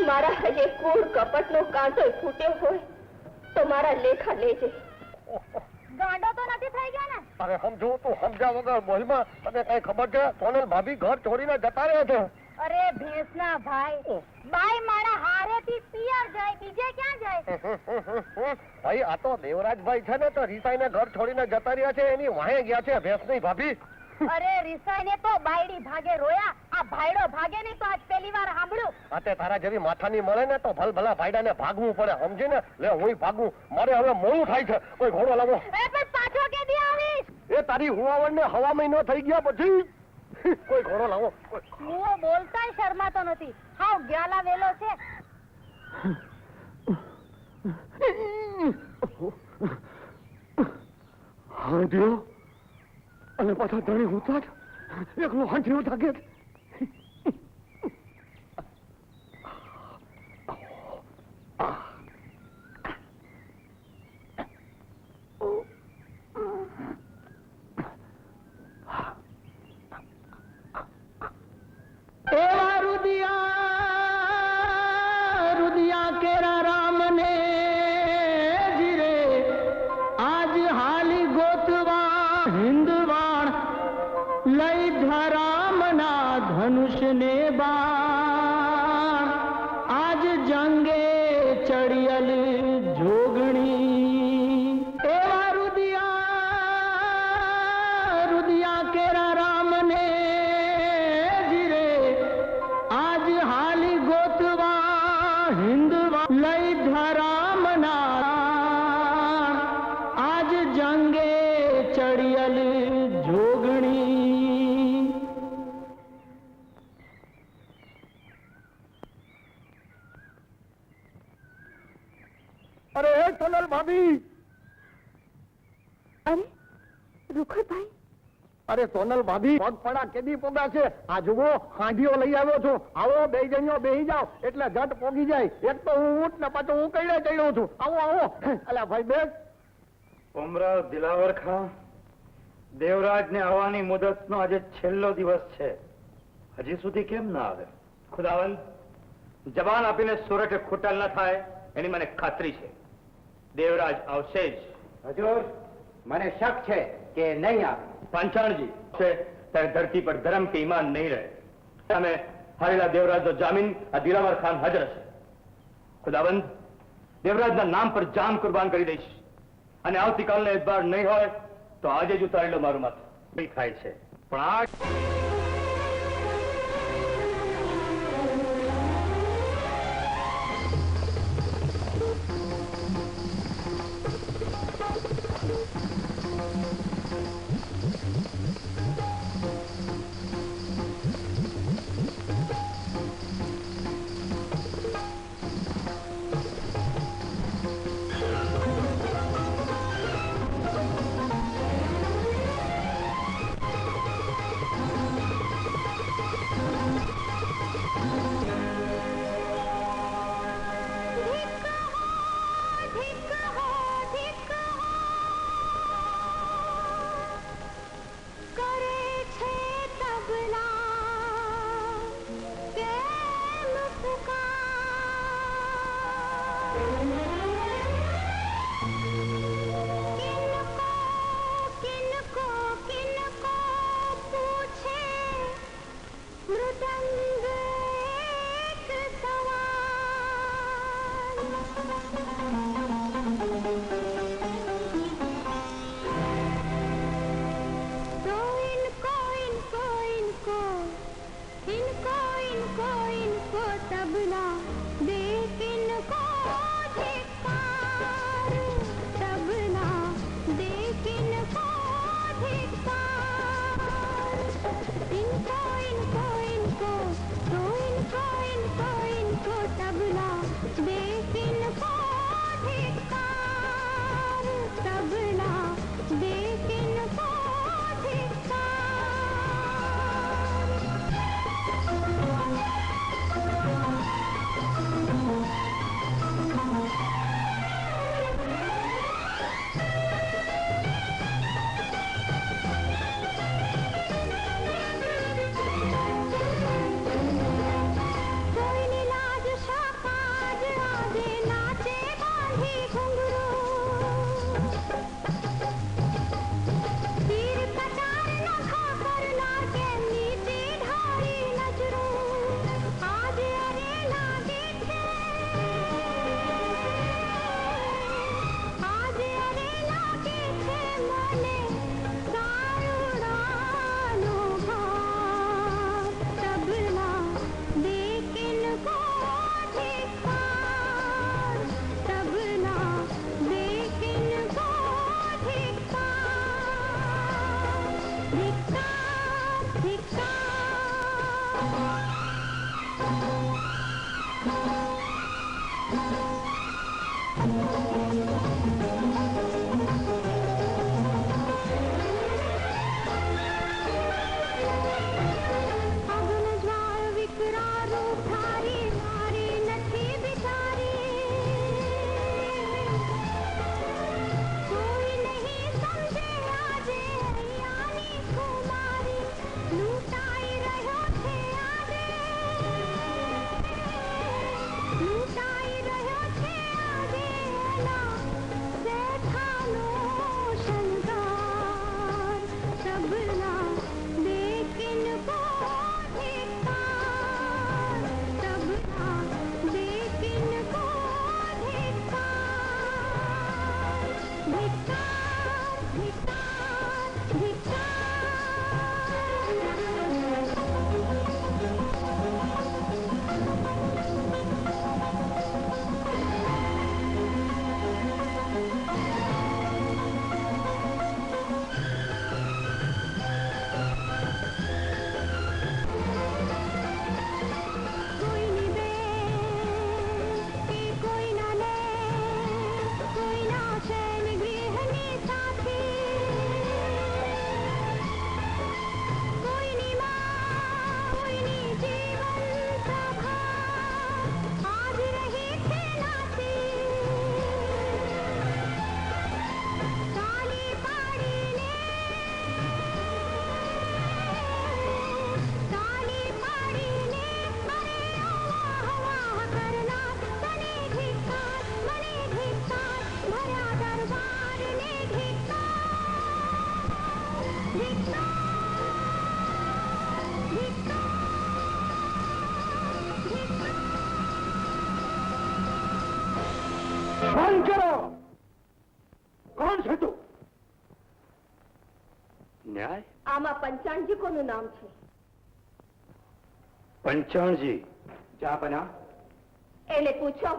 મારા હજે કૂડ કપટનો કાંટો ફૂટ્યો હોય તો મારા લેખા લેજે. ગાંડો તો નથી થઈ ગયો ને? અરે સમજુ, તું સમજ્યા વગર બોલમાં અને કઈ ખબર છે? સોનલ ભાભી ઘર છોડીને જતા રહ્યા છે. અરે ભેંસના ભાઈ, બાઈ મારા હારેથી પિયર જાય, બીજે ક્યાં જાય? ભાઈ, આ તો દેવરાજભાઈ છે ને, તો રીસાઈને ઘર છોડીને જતા રહ્યા છે, એની વાહે ગયા છે ભેંસની ભાભી. અરે રિસાઈને તો બાયડી ભાગે રોયા, આ ભાઈડો ભાગે નહીં તો આજ પહેલી વાર સાંભળ્યું. આતે તારા જેવી માથાની મળે ને તો ભલ ભલા ભાઈડાને ભાગવું પડે, સમજી ને? લે હું ભાગું, મારે હવે મોડું થાય છે. કોઈ ઘોડો લાવો. પણ પાછો કેદી આવીશ? એ તારી હુવાવણને હવા મહિનો થઈ ગયા પછી કોઈ ઘોડો લાવો. હું બોલતાય શરમાતો નથી, હાવ ગ્યાલા વેલો છે. હાંડ્યો અને પાછા ધણી હોતા જ એકલો હાંડ્યો થાકે. લઈ ધરામના ચડિયલ જોગણી એવા રુદિયા કેરા રામને જીરે આજ હાલી ગોતવા હિંદવા લઈ ધરામના આજ જંગે ચડિયલ જોગણી. અરે સોનલ ભાભી, અરે રૂખડભાઈ, અરે સોનલ ભાભી, પગપડા કેદી પોગા છે? આ જુઓ હાંડીઓ લઈ આવ્યો છું. આવો બે જણીઓ બેહી જાઓ એટલે ઝટ પોગી જાય. એક તો હું ઊંટ ને પાછો હું કઈડે ચડ્યો છું. આવો આવો. અલ્યા ભાઈ બેસ. ઉમરાવ દિલાવર ખાન, દેવરાજને આવવાની મુદતનો આજે છેલ્લો દિવસ છે. હજી સુધી કેમ ના આવે? ખુદાવંદ, જબાન આપીને સુરતે ખૂટલ ન થાય એની મને ખાતરી છે. દેવરાજ આવશે જ. હજુર, મને શક છે કે નહીં આવે. પાંચાણજી છે ત્યારે ધરતી પર ધર્મ કે ઈમાન નહીં રહે. તમે હારેલા દેવરાજનો જામીન આ દિલાવર ખાન હાજર હશે. ખુદાવંદ, દેવરાજના નામ પર જાન કુરબાન કરી દઈશ અને આવતીકાલનો એતબાર નહીં હોય તો આજે જ ઉતારી લો મારું માથું. નહીં થાય છે, પણ આ બંધ કરો. કોણ છે તું? ન્યાય? આમાં પંચાણજી કોનું નામ છે? પંચાણજી. જાપના એને પૂછો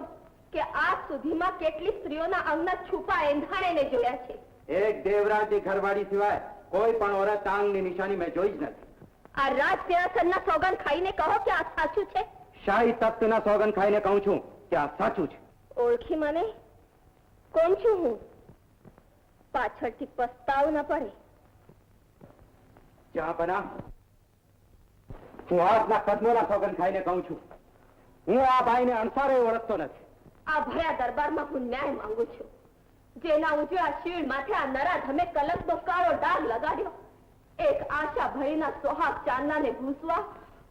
કે આજ સુધીમાં કેટલી સ્ત્રીઓના અંગના છુપા એંધાણેને જોયા છે. એક દેવરાજની ઘરવાળી સિવાય કોઈ પણ ઓરત આંગની નિશાની મેં જોઈ જ નથી. આ રાજ સિંહાસનના સોગંદ ખાઈને કહો કે આ સાચું છે. શાહી તખ્તના સોગંદ ખાઈને કહું છું કે આ સાચું છે. ઓળખી મને? કોણ છું હું? પાછળથી પસ્તાવ ન પડે. જાપના હું આજના કદમોના સોગંદ ખાઈને કહું છું, હું આ ભાઈને અણસારે ઓળખતો નથી. આ ભર્યા દરબારમાં હું ન્યાય માંગુ છું. જેના ઉજળા શીળ માથે આ નરાધમે કલંકનો કાળો ડાઘ લગાડ્યો. એક આશા ભરીના સોહાગ ચાંદલાને ભૂસવા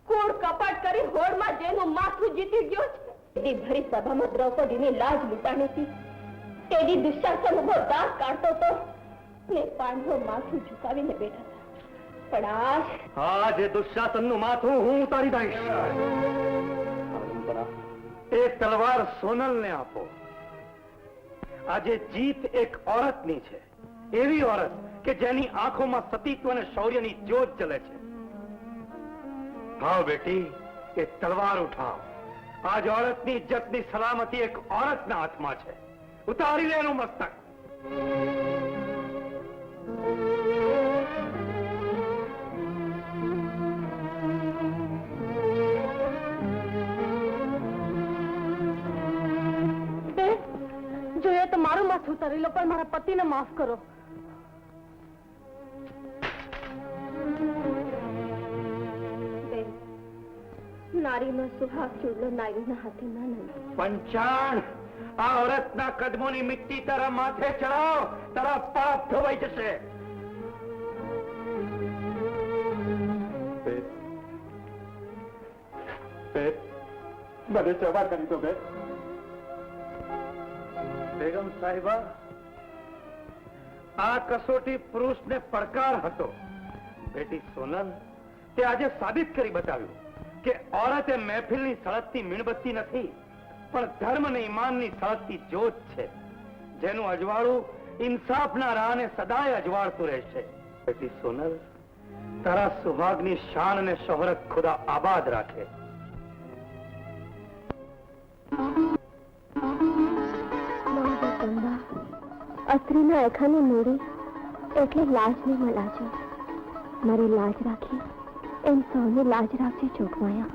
કૂડ કપટ કરી હોડમાં જેનું માથું જીતી ગયો છે. એની ભરી સભામાં દ્રૌપદીની લાજ લૂંટાણીથી તેની દુશાસન ઉભો દાંત કાઢતો હતો ને પાંડવો માથું ઝુકાવીને બેઠા હતા. પણ આજ જે દુશાસનનું માથું હું ઉતારી દઈશ. એ તલવાર સોનલને આપો. આજે જીત એક ઓરતની છે, એવી ઓરત કે જેની આંખોમાં સતીત્વ અને શૌર્યની જ્યોત જલે છે. હા બેટી, એ તલવાર ઉઠાવ. આજ ઓરતની ઇજ્જતની સલામતી એક ઓરતના હાથમાં છે. ઉતારી લે એનું મસ્તક. જોઈએ તો મારું માથું ઉતારી લો, પણ મારા પતિને માફ કરો. નારીનો સુહાગ ચૂડલો નારીના હાથે ના નમે. પંચાણ, આ ઓરતના કદમોની મિટ્ટી તારા માથે ચડાવ, તારા પાપ ધોવાઈ જશે. મને જવા કરી દો. બેગમ સાહેબા, આ કસોટી પુરુષને પડકાર હતો. બેટી સોનલ, તે આજે સાબિત કરી બતાવ્યું કે ઓરત એ મહેફિલની સળગતી મીણબત્તી નથી, પણ ધર્મ અને ઈમાનની સળગતી જ્યોત છે, જેનું અજવાળું ઇન્સાફના રાહને સદાય અજવાળતું રહેશે. બેટી સોનલ, તારા સુહાગની શાન અને શોહરત ખુદા આબાદ રાખે. અસ્ત્રીના એખાની મૂડી એટલે લાજની મલાજો. મારી લાજ રાખી એમ સૌની લાજ રાખજે જોગમાયા.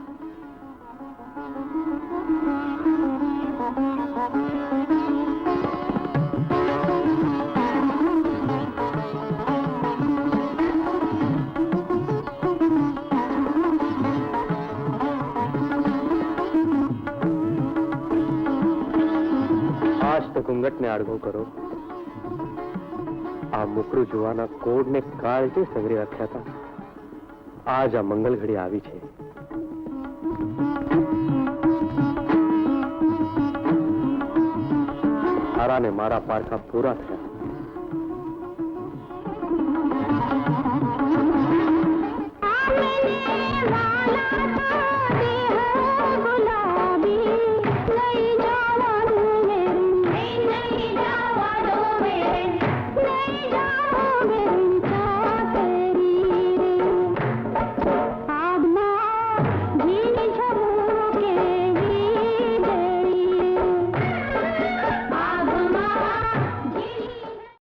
આજ તો ઘૂંઘટને આડઘો કરો. આ મુકડું જોવાના કોડને કાળજી સંગ્રહ રાખ્યા હતા. આજ આ મંગલ ઘડી આવી છે. તારા ને મારા પારખા પૂરા થયા.